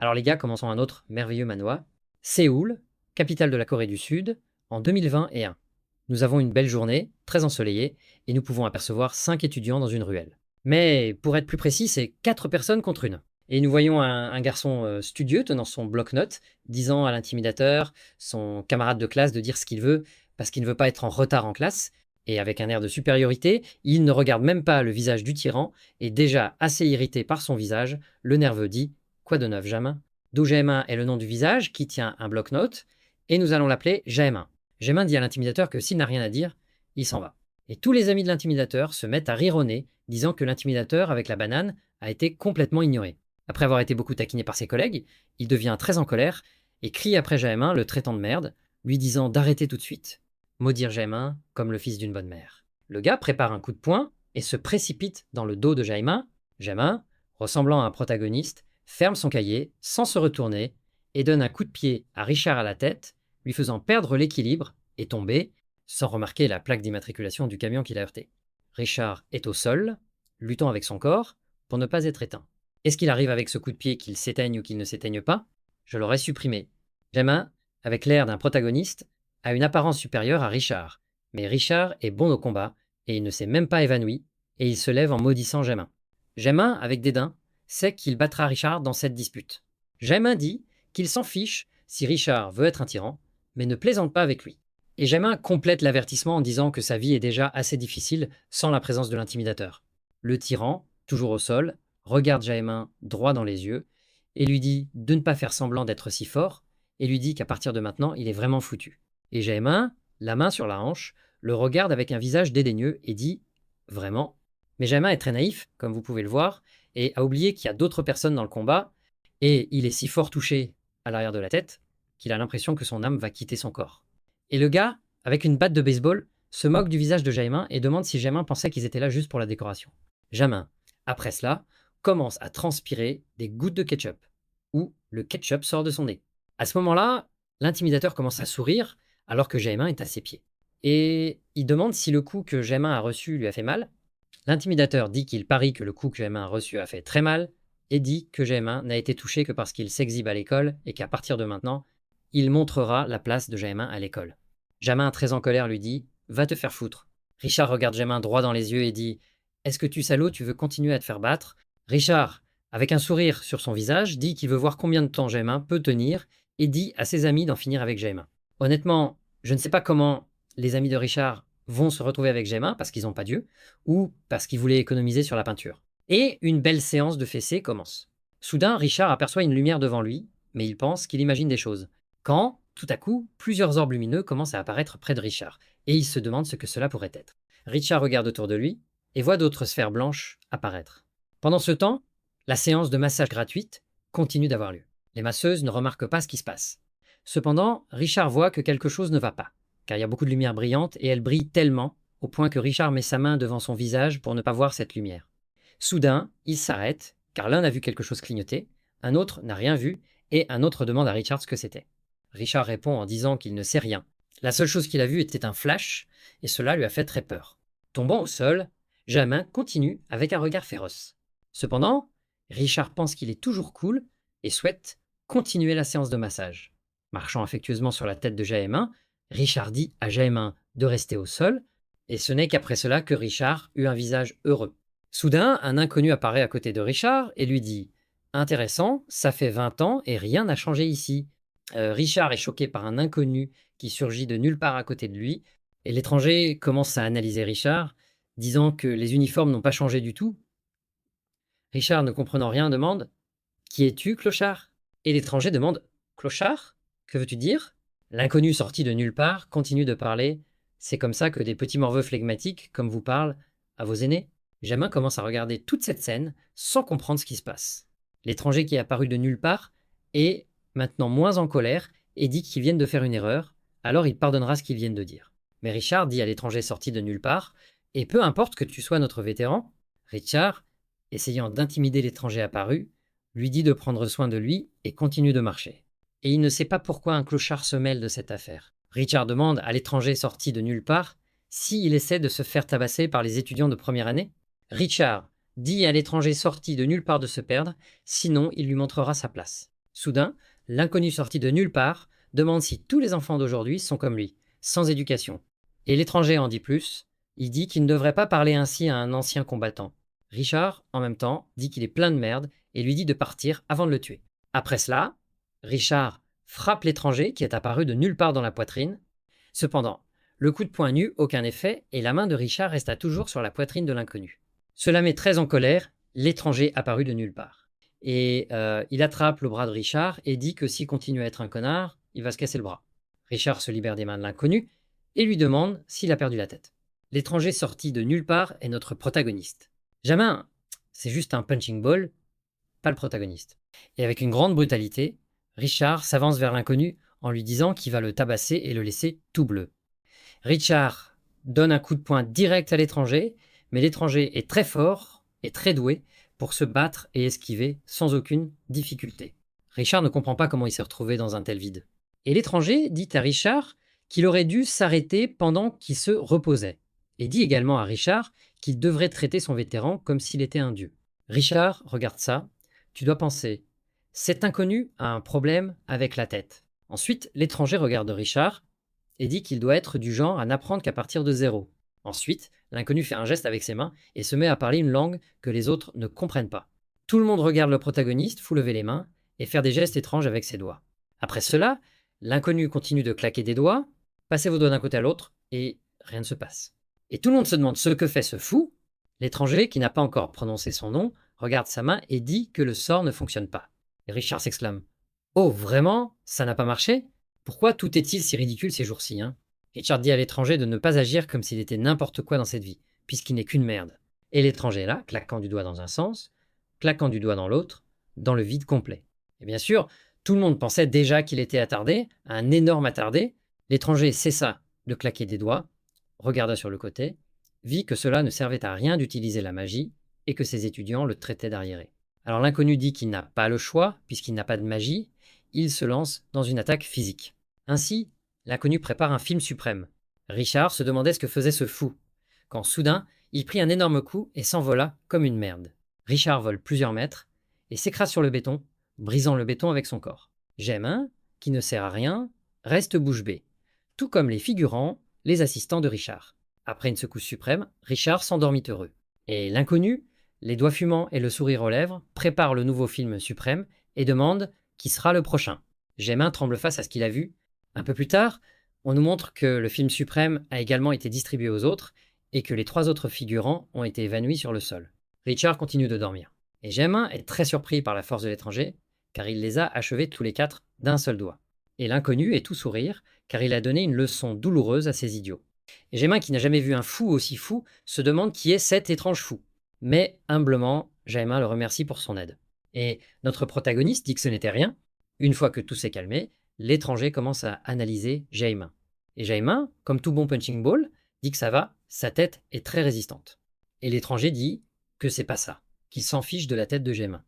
Alors les gars, commençons un autre merveilleux manoir. Séoul, capitale de la Corée du Sud, en 2021. Nous avons une belle journée, très ensoleillée, et nous pouvons apercevoir 5 étudiants dans une ruelle. Mais pour être plus précis, c'est 4 personnes contre une. Et nous voyons un garçon studieux tenant son bloc-notes, disant à l'intimidateur, son camarade de classe, de dire ce qu'il veut, parce qu'il ne veut pas être en retard en classe. Et avec un air de supériorité, il ne regarde même pas le visage du tyran, et déjà assez irrité par son visage, le nerveux dit: Quoi de neuf, Jamin? D'où Jamin est le nom du visage qui tient un bloc-notes, et nous allons l'appeler Jamin. Jamin dit à l'intimidateur que s'il n'a rien à dire, il s'en va. Et tous les amis de l'intimidateur se mettent à rire au nez, disant que l'intimidateur avec la banane a été complètement ignoré. Après avoir été beaucoup taquiné par ses collègues, il devient très en colère et crie après Jamin, le traitant de merde, lui disant d'arrêter tout de suite. Maudire Jamin comme le fils d'une bonne mère. Le gars prépare un coup de poing et se précipite dans le dos de Jamin. Jamin, ressemblant à un protagoniste, ferme son cahier sans se retourner et donne un coup de pied à Richard à la tête, lui faisant perdre l'équilibre et tomber, sans remarquer la plaque d'immatriculation du camion qui l'a heurté. Richard est au sol, luttant avec son corps pour ne pas être éteint. Est-ce qu'il arrive avec ce coup de pied qu'il s'éteigne ou qu'il ne s'éteigne pas? Je l'aurais supprimé. Jamin, avec l'air d'un protagoniste, a une apparence supérieure à Richard, mais Richard est bon au combat et il ne s'est même pas évanoui et il se lève en maudissant Jamin. Jamin, avec dédain, sait qu'il battra Richard dans cette dispute. Jamin dit qu'il s'en fiche si Richard veut être un tyran, mais ne plaisante pas avec lui. Et Jamin complète l'avertissement en disant que sa vie est déjà assez difficile sans la présence de l'intimidateur. Le tyran, toujours au sol, regarde Jamin droit dans les yeux et lui dit de ne pas faire semblant d'être si fort et lui dit qu'à partir de maintenant, il est vraiment foutu. Et Jamin, la main sur la hanche, le regarde avec un visage dédaigneux et dit « Vraiment ?» Mais Jamin est très naïf, comme vous pouvez le voir, et a oublié qu'il y a d'autres personnes dans le combat, et il est si fort touché à l'arrière de la tête qu'il a l'impression que son âme va quitter son corps. Et le gars, avec une batte de baseball, se moque du visage de Jamin et demande si Jamin pensait qu'ils étaient là juste pour la décoration. Jamin, après cela, commence à transpirer des gouttes de ketchup, ou le ketchup sort de son nez. À ce moment-là, l'intimidateur commence à sourire alors que Jamin est à ses pieds. Et il demande si le coup que Jamin a reçu lui a fait mal. L'intimidateur dit qu'il parie que le coup que Jamin a reçu a fait très mal et dit que Jamin n'a été touché que parce qu'il s'exhibe à l'école et qu'à partir de maintenant, il montrera la place de Jamin à l'école. Jamin, très en colère, lui dit « Va te faire foutre ». Richard regarde Jamin droit dans les yeux et dit « Est-ce que tu salaud, tu veux continuer à te faire battre ?» Richard, avec un sourire sur son visage, dit qu'il veut voir combien de temps Jamin peut tenir et dit à ses amis d'en finir avec Jamin. Honnêtement, je ne sais pas comment les amis de Richard vont se retrouver avec Jamin parce qu'ils n'ont pas Dieu ou parce qu'ils voulaient économiser sur la peinture. Et une belle séance de fessées commence. Soudain, Richard aperçoit une lumière devant lui, mais il pense qu'il imagine des choses. Quand, tout à coup, plusieurs orbes lumineux commencent à apparaître près de Richard, et il se demande ce que cela pourrait être. Richard regarde autour de lui et voit d'autres sphères blanches apparaître. Pendant ce temps, la séance de massage gratuite continue d'avoir lieu. Les masseuses ne remarquent pas ce qui se passe. Cependant, Richard voit que quelque chose ne va pas, car il y a beaucoup de lumière brillante et elle brille tellement au point que Richard met sa main devant son visage pour ne pas voir cette lumière. Soudain, il s'arrête, car l'un a vu quelque chose clignoter, un autre n'a rien vu, et un autre demande à Richard ce que c'était. Richard répond en disant qu'il ne sait rien. La seule chose qu'il a vue était un flash, et cela lui a fait très peur. Tombant au sol, Jamin continue avec un regard féroce. Cependant, Richard pense qu'il est toujours cool et souhaite continuer la séance de massage. Marchant affectueusement sur la tête de Jamin, Richard dit à Jamin de rester au sol, et ce n'est qu'après cela que Richard eut un visage heureux. Soudain, un inconnu apparaît à côté de Richard et lui dit « Intéressant, ça fait 20 ans et rien n'a changé ici. » Richard est choqué par un inconnu qui surgit de nulle part à côté de lui, et l'étranger commence à analyser Richard, disant que les uniformes n'ont pas changé du tout. Richard, ne comprenant rien, demande « Qui es-tu, clochard ?» Et l'étranger demande « Clochard? Que veux-tu dire ?» L'inconnu sorti de nulle part continue de parler « C'est comme ça que des petits morveux flegmatiques, comme vous parlent, à vos aînés ?» Jamin commence à regarder toute cette scène sans comprendre ce qui se passe. L'étranger qui est apparu de nulle part est maintenant moins en colère et dit qu'ils viennent de faire une erreur, alors il pardonnera ce qu'ils viennent de dire. Mais Richard dit à l'étranger sorti de nulle part « Et peu importe que tu sois notre vétéran », Richard, essayant d'intimider l'étranger apparu, lui dit de prendre soin de lui et continue de marcher. Et il ne sait pas pourquoi un clochard se mêle de cette affaire. Richard demande à l'étranger sorti de nulle part s'il essaie de se faire tabasser par les étudiants de première année. Richard dit à l'étranger sorti de nulle part de se perdre, sinon il lui montrera sa place. Soudain, l'inconnu sorti de nulle part demande si tous les enfants d'aujourd'hui sont comme lui, sans éducation. Et l'étranger en dit plus, il dit qu'il ne devrait pas parler ainsi à un ancien combattant. Richard, en même temps, dit qu'il est plein de merde et lui dit de partir avant de le tuer. Après cela, Richard frappe l'étranger qui est apparu de nulle part dans la poitrine. Cependant, le coup de poing n'eut aucun effet et la main de Richard resta toujours sur la poitrine de l'inconnu. Cela met très en colère l'étranger apparu de nulle part. Et il attrape le bras de Richard et dit que s'il continue à être un connard, il va se casser le bras. Richard se libère des mains de l'inconnu et lui demande s'il a perdu la tête. L'étranger sorti de nulle part est notre protagoniste. Jamin, c'est juste un punching ball, pas le protagoniste. Et avec une grande brutalité, Richard s'avance vers l'inconnu en lui disant qu'il va le tabasser et le laisser tout bleu. Richard donne un coup de poing direct à l'étranger, mais l'étranger est très fort et très doué pour se battre et esquiver sans aucune difficulté. Richard ne comprend pas comment il s'est retrouvé dans un tel vide. Et l'étranger dit à Richard qu'il aurait dû s'arrêter pendant qu'il se reposait, et dit également à Richard qu'il devrait traiter son vétéran comme s'il était un dieu. Richard regarde ça, tu dois penser, cet inconnu a un problème avec la tête. Ensuite, l'étranger regarde Richard et dit qu'il doit être du genre à n'apprendre qu'à partir de zéro. Ensuite, l'inconnu fait un geste avec ses mains et se met à parler une langue que les autres ne comprennent pas. Tout le monde regarde le protagoniste fou lever les mains et faire des gestes étranges avec ses doigts. Après cela, l'inconnu continue de claquer des doigts, passer vos doigts d'un côté à l'autre et rien ne se passe. Et tout le monde se demande ce que fait ce fou. L'étranger, qui n'a pas encore prononcé son nom, regarde sa main et dit que le sort ne fonctionne pas. Et Richard s'exclame « Oh, vraiment? Ça n'a pas marché? Pourquoi tout est-il si ridicule ces jours-ci, hein ?» Richard dit à l'étranger de ne pas agir comme s'il était n'importe quoi dans cette vie, puisqu'il n'est qu'une merde. Et l'étranger est là, claquant du doigt dans un sens, claquant du doigt dans l'autre, dans le vide complet. Et bien sûr, tout le monde pensait déjà qu'il était attardé, un énorme attardé. L'étranger cessa de claquer des doigts, regarda sur le côté, vit que cela ne servait à rien d'utiliser la magie et que ses étudiants le traitaient d'arriéré. Alors l'inconnu dit qu'il n'a pas le choix, puisqu'il n'a pas de magie, il se lance dans une attaque physique. Ainsi, l'inconnu prépare un film suprême. Richard se demandait ce que faisait ce fou, quand soudain, il prit un énorme coup et s'envola comme une merde. Richard vole plusieurs mètres et s'écrase sur le béton, brisant le béton avec son corps. Jamin, qui ne sert à rien, reste bouche bée, tout comme les figurants, les assistants de Richard. Après une secousse suprême, Richard s'endormit heureux. Et l'inconnu, les doigts fumants et le sourire aux lèvres, prépare le nouveau film suprême et demande qui sera le prochain. Jamin tremble face à ce qu'il a vu. Un peu plus tard, on nous montre que le film suprême a également été distribué aux autres et que les 3 autres figurants ont été évanouis sur le sol. Richard continue de dormir. Et Jamin est très surpris par la force de l'étranger, car il les a achevés tous les 4 d'un seul doigt. Et l'inconnu est tout sourire, car il a donné une leçon douloureuse à ces idiots. Et Jamin, qui n'a jamais vu un fou aussi fou, se demande qui est cet étrange fou. Mais, humblement, Jamin le remercie pour son aide. Et notre protagoniste dit que ce n'était rien. Une fois que tout s'est calmé, l'étranger commence à analyser Jamin. Et Jamin, comme tout bon punching ball, dit que ça va, sa tête est très résistante. Et l'étranger dit que c'est pas ça, qu'il s'en fiche de la tête de Jamin.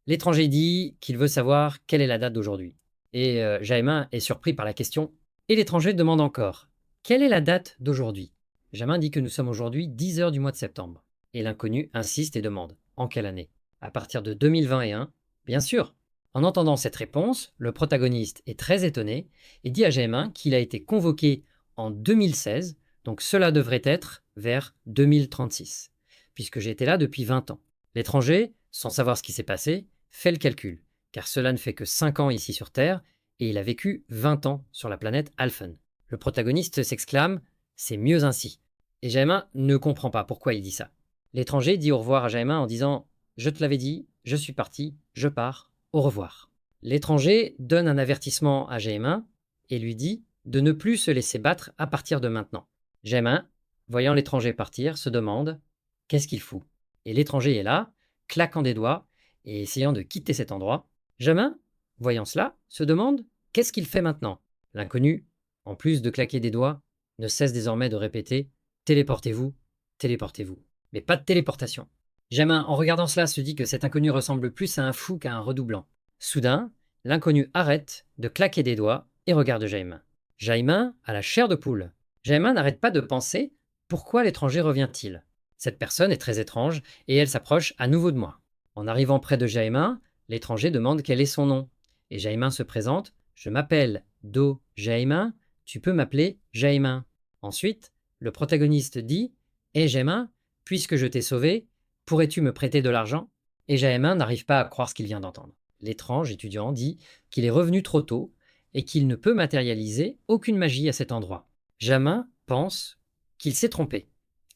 L'étranger dit qu'il veut savoir quelle est la date d'aujourd'hui. Et Jamin est surpris par la question. Et l'étranger demande encore « Quelle est la date d'aujourd'hui ?» Jamin dit que nous sommes aujourd'hui 10 heures du mois de septembre. Et l'inconnu insiste et demande « En quelle année ?» À partir de 2021, bien sûr. En entendant cette réponse, le protagoniste est très étonné et dit à Jamin qu'il a été convoqué en 2016, donc cela devrait être vers 2036, puisque j'ai été là depuis 20 ans. L'étranger, sans savoir ce qui s'est passé, fait le calcul, car cela ne fait que 5 ans ici sur Terre, et il a vécu 20 ans sur la planète Alphen. Le protagoniste s'exclame « C'est mieux ainsi ». Et Jamin ne comprend pas pourquoi il dit ça. L'étranger dit au revoir à Jamin en disant « Je te l'avais dit, je suis parti, je pars, au revoir ». L'étranger donne un avertissement à Jamin et lui dit de ne plus se laisser battre à partir de maintenant. Jamin, voyant l'étranger partir, se demande « Qu'est-ce qu'il fout ?» Et l'étranger est là, claquant des doigts et essayant de quitter cet endroit. Jamin, voyant cela, se demande « Qu'est-ce qu'il fait maintenant ?» L'inconnu, en plus de claquer des doigts, ne cesse désormais de répéter « Téléportez-vous, téléportez-vous ». Mais pas de téléportation. Jamin, en regardant cela, se dit que cet inconnu ressemble plus à un fou qu'à un redoublant. Soudain, l'inconnu arrête de claquer des doigts et regarde Jamin. Jamin a la chair de poule. Jamin n'arrête pas de penser « Pourquoi l'étranger revient-il » Cette personne est très étrange et elle s'approche à nouveau de moi. En arrivant près de Jamin, l'étranger demande quel est son nom. et Jaemin se présente. Je m'appelle Do Jaemin, tu peux m'appeler Jaemin. Ensuite, le protagoniste dit Hé Jaemin, puisque je t'ai sauvé, pourrais-tu me prêter de l'argent? Et Jaemin n'arrive pas à croire ce qu'il vient d'entendre. L'étrange étudiant dit qu'il est revenu trop tôt et qu'il ne peut matérialiser aucune magie à cet endroit. Jaemin pense qu'il s'est trompé,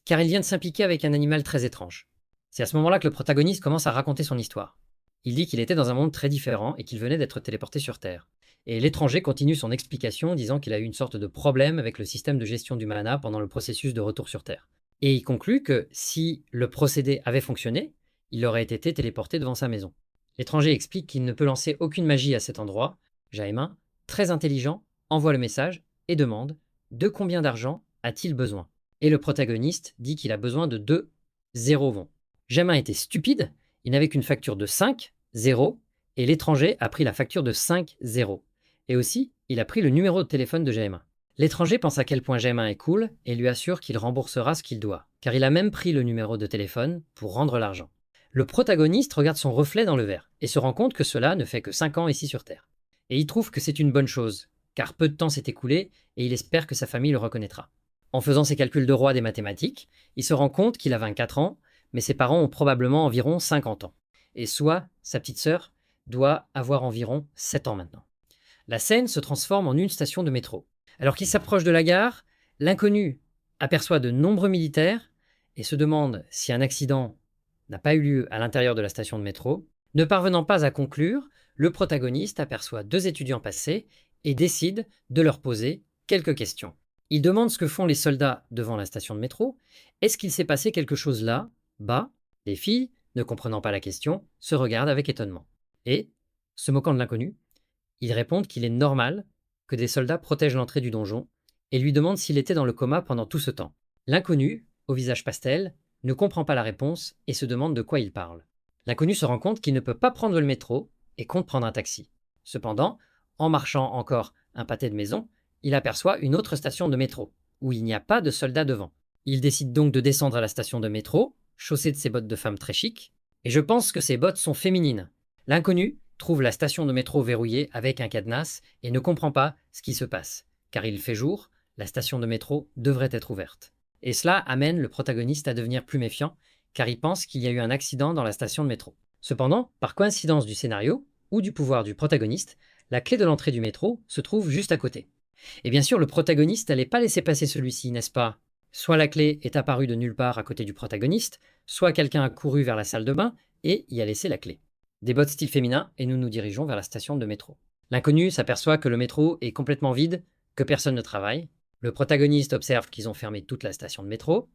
car il vient de s'impliquer avec un animal très étrange. C'est à ce moment-là que le protagoniste commence à raconter son histoire. Il dit qu'il était dans un monde très différent et qu'il venait d'être téléporté sur Terre. Et l'étranger continue son explication disant qu'il a eu une sorte de problème avec le système de gestion du mana pendant le processus de retour sur Terre. Et il conclut que si le procédé avait fonctionné, il aurait été téléporté devant sa maison. L'étranger explique qu'il ne peut lancer aucune magie à cet endroit. Jaemin, très intelligent, envoie le message et demande de combien d'argent a-t-il besoin. Et le protagoniste dit qu'il a besoin de 2 0 won. Jaemin était stupide, il n'avait qu'une facture de 5 0 et l'étranger a pris la facture de 5 0. Et aussi, il a pris le numéro de téléphone de Jaemin. L'étranger pense à quel point Jaemin est cool et lui assure qu'il remboursera ce qu'il doit, car il a même pris le numéro de téléphone pour rendre l'argent. Le protagoniste regarde son reflet dans le verre et se rend compte que cela ne fait que 5 ans ici sur Terre. Et il trouve que c'est une bonne chose, car peu de temps s'est écoulé et il espère que sa famille le reconnaîtra. En faisant ses calculs de roi des mathématiques, il se rend compte qu'il a 24 ans, mais ses parents ont probablement environ 50 ans. Et soit sa petite sœur doit avoir environ 7 ans maintenant. La scène se transforme en une station de métro. Alors qu'il s'approche de la gare, l'inconnu aperçoit de nombreux militaires et se demande si un accident n'a pas eu lieu à l'intérieur de la station de métro. Ne parvenant pas à conclure, le protagoniste aperçoit 2 étudiants passer et décide de leur poser quelques questions. Il demande ce que font les soldats devant la station de métro. Est-ce qu'il s'est passé quelque chose là, bas? Les filles, ne comprenant pas la question, se regardent avec étonnement. Et, se moquant de l'inconnu, ils répondent qu'il est normal que des soldats protègent l'entrée du donjon et lui demandent s'il était dans le coma pendant tout ce temps. L'inconnu, au visage pastel, ne comprend pas la réponse et se demande de quoi il parle. L'inconnu se rend compte qu'il ne peut pas prendre le métro et compte prendre un taxi. Cependant, en marchant encore un pâté de maison, il aperçoit une autre station de métro, où il n'y a pas de soldats devant. Il décide donc de descendre à la station de métro, chaussé de ses bottes de femme très chic, et je pense que ces bottes sont féminines. L'inconnu trouve la station de métro verrouillée avec un cadenas et ne comprend pas ce qui se passe, car il fait jour, la station de métro devrait être ouverte. Et cela amène le protagoniste à devenir plus méfiant, car il pense qu'il y a eu un accident dans la station de métro. Cependant, par coïncidence du scénario, ou du pouvoir du protagoniste, la clé de l'entrée du métro se trouve juste à côté. Et bien sûr, le protagoniste n'allait pas laisser passer celui-ci, n'est-ce pas? Soit la clé est apparue de nulle part à côté du protagoniste, soit quelqu'un a couru vers la salle de bain et y a laissé la clé. Des bottes style féminin et nous nous dirigeons vers la station de métro. L'inconnu s'aperçoit que le métro est complètement vide, que personne ne travaille. Le protagoniste observe qu'ils ont fermé toute la station de métro.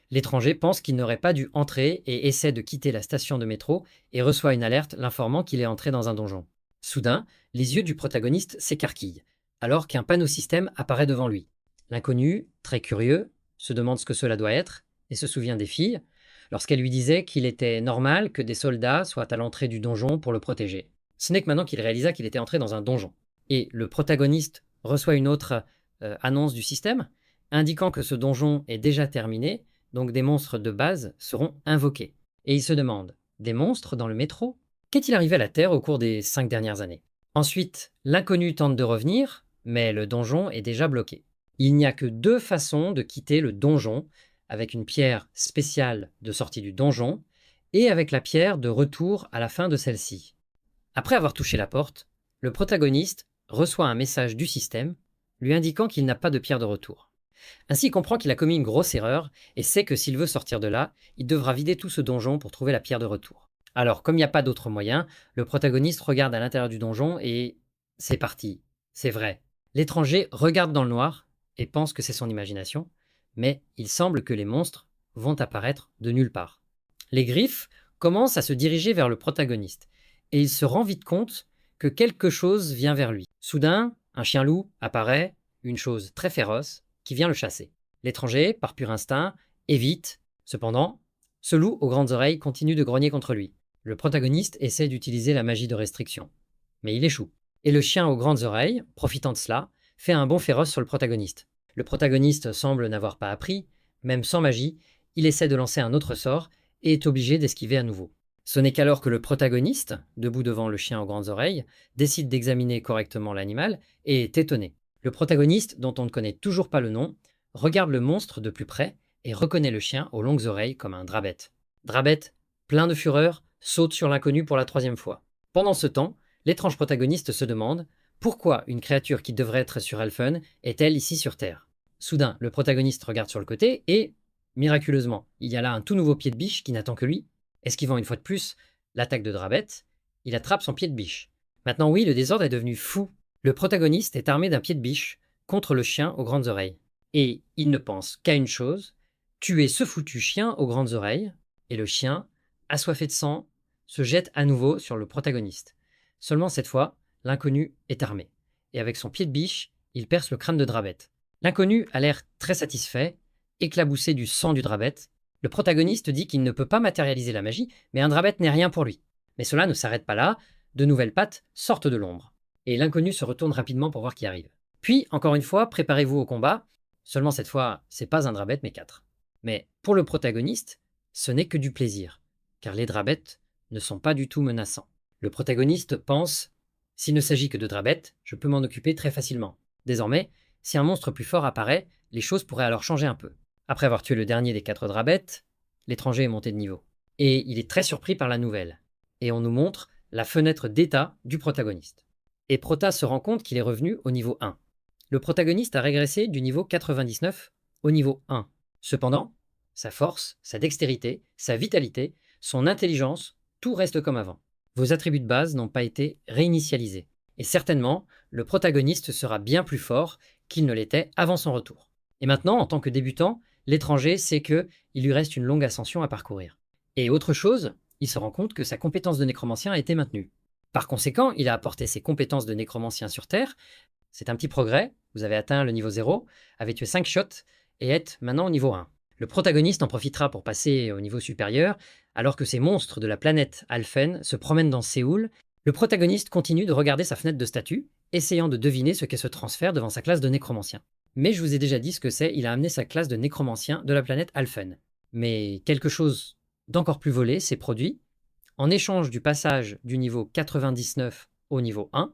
L'étranger pense qu'il n'aurait pas dû entrer et essaie de quitter la station de métro et reçoit une alerte l'informant qu'il est entré dans un donjon. Soudain, les yeux du protagoniste s'écarquillent, alors qu'un panneau système apparaît devant lui. L'inconnu, très curieux, se demande ce que cela doit être et se souvient des filles, lorsqu'elles lui disaient qu'il était normal que des soldats soient à l'entrée du donjon pour le protéger. Ce n'est que maintenant qu'il réalisa qu'il était entré dans un donjon. Et le protagoniste reçoit une autre annonce du système, indiquant que ce donjon est déjà terminé, donc des monstres de base seront invoqués. Et il se demande, des monstres dans le métro? Qu'est-il arrivé à la Terre au cours des 5 dernières années? Ensuite, l'inconnu tente de revenir, mais le donjon est déjà bloqué. Il n'y a que 2 façons de quitter le donjon, avec une pierre spéciale de sortie du donjon et avec la pierre de retour à la fin de celle-ci. Après avoir touché la porte, le protagoniste reçoit un message du système lui indiquant qu'il n'a pas de pierre de retour. Ainsi, il comprend qu'il a commis une grosse erreur et sait que s'il veut sortir de là, il devra vider tout ce donjon pour trouver la pierre de retour. Alors, comme il n'y a pas d'autre moyen, le protagoniste regarde à l'intérieur du donjon et c'est parti, c'est vrai. L'étranger regarde dans le noir et pense que c'est son imagination, mais il semble que les monstres vont apparaître de nulle part. Les griffes commencent à se diriger vers le protagoniste, et il se rend vite compte que quelque chose vient vers lui. Soudain, un chien-loup apparaît, une chose très féroce, qui vient le chasser. L'étranger, par pur instinct, évite. Cependant, ce loup aux grandes oreilles continue de grogner contre lui. Le protagoniste essaie d'utiliser la magie de restriction, mais il échoue. Et le chien aux grandes oreilles, profitant de cela, fait un bond féroce sur le protagoniste. Le protagoniste semble n'avoir pas appris, même sans magie, il essaie de lancer un autre sort et est obligé d'esquiver à nouveau. Ce n'est qu'alors que le protagoniste, debout devant le chien aux grandes oreilles, décide d'examiner correctement l'animal et est étonné. Le protagoniste, dont on ne connaît toujours pas le nom, regarde le monstre de plus près et reconnaît le chien aux longues oreilles comme un Drabet. Drabet, plein de fureur, saute sur l'inconnu pour la 3e fois. Pendant ce temps, l'étrange protagoniste se demande pourquoi une créature qui devrait être sur Elfen est-elle ici sur Terre. Soudain, le protagoniste regarde sur le côté et, miraculeusement, il y a là un tout nouveau pied de biche qui n'attend que lui. Esquivant une fois de plus l'attaque de Drabet, il attrape son pied de biche. Maintenant oui, le désordre est devenu fou. Le protagoniste est armé d'un pied de biche contre le chien aux grandes oreilles. Et il ne pense qu'à une chose, tuer ce foutu chien aux grandes oreilles, et le chien, assoiffé de sang, se jette à nouveau sur le protagoniste. Seulement cette fois, l'inconnu est armé. Et avec son pied de biche, il perce le crâne de Drabet. L'inconnu a l'air très satisfait, éclaboussé du sang du Drabet. Le protagoniste dit qu'il ne peut pas matérialiser la magie, mais un Drabet n'est rien pour lui. Mais cela ne s'arrête pas là, de nouvelles pattes sortent de l'ombre. Et l'inconnu se retourne rapidement pour voir qui arrive. Puis, encore une fois, préparez-vous au combat. Seulement cette fois, c'est pas un Drabet, mais 4. Mais pour le protagoniste, ce n'est que du plaisir, car les Drabets ne sont pas du tout menaçants. Le protagoniste pense « S'il ne s'agit que de Drabet, je peux m'en occuper très facilement. Désormais, si un monstre plus fort apparaît, les choses pourraient alors changer un peu. » Après avoir tué le dernier des 4 Drabet, l'étranger est monté de niveau. Et il est très surpris par la nouvelle. Et on nous montre la fenêtre d'état du protagoniste. Et Prota se rend compte qu'il est revenu au niveau 1. Le protagoniste a régressé du niveau 99 au niveau 1. Cependant, sa force, sa dextérité, sa vitalité, son intelligence, tout reste comme avant. Vos attributs de base n'ont pas été réinitialisés. Et certainement, le protagoniste sera bien plus fort qu'il ne l'était avant son retour. Et maintenant, en tant que débutant, l'étranger sait qu'il lui reste une longue ascension à parcourir. Et autre chose, il se rend compte que sa compétence de nécromancien a été maintenue. Par conséquent, il a apporté ses compétences de nécromancien sur Terre. C'est un petit progrès, vous avez atteint le niveau 0, avez tué 5 shots et êtes maintenant au niveau 1. Le protagoniste en profitera pour passer au niveau supérieur, alors que ces monstres de la planète Alphen se promènent dans Séoul. Le protagoniste continue de regarder sa fenêtre de statut, essayant de deviner ce qu'est ce transfert devant sa classe de nécromancien. Mais je vous ai déjà dit ce que c'est, il a amené sa classe de nécromancien de la planète Alphen. Mais quelque chose d'encore plus volé s'est produit. En échange du passage du niveau 99 au niveau 1,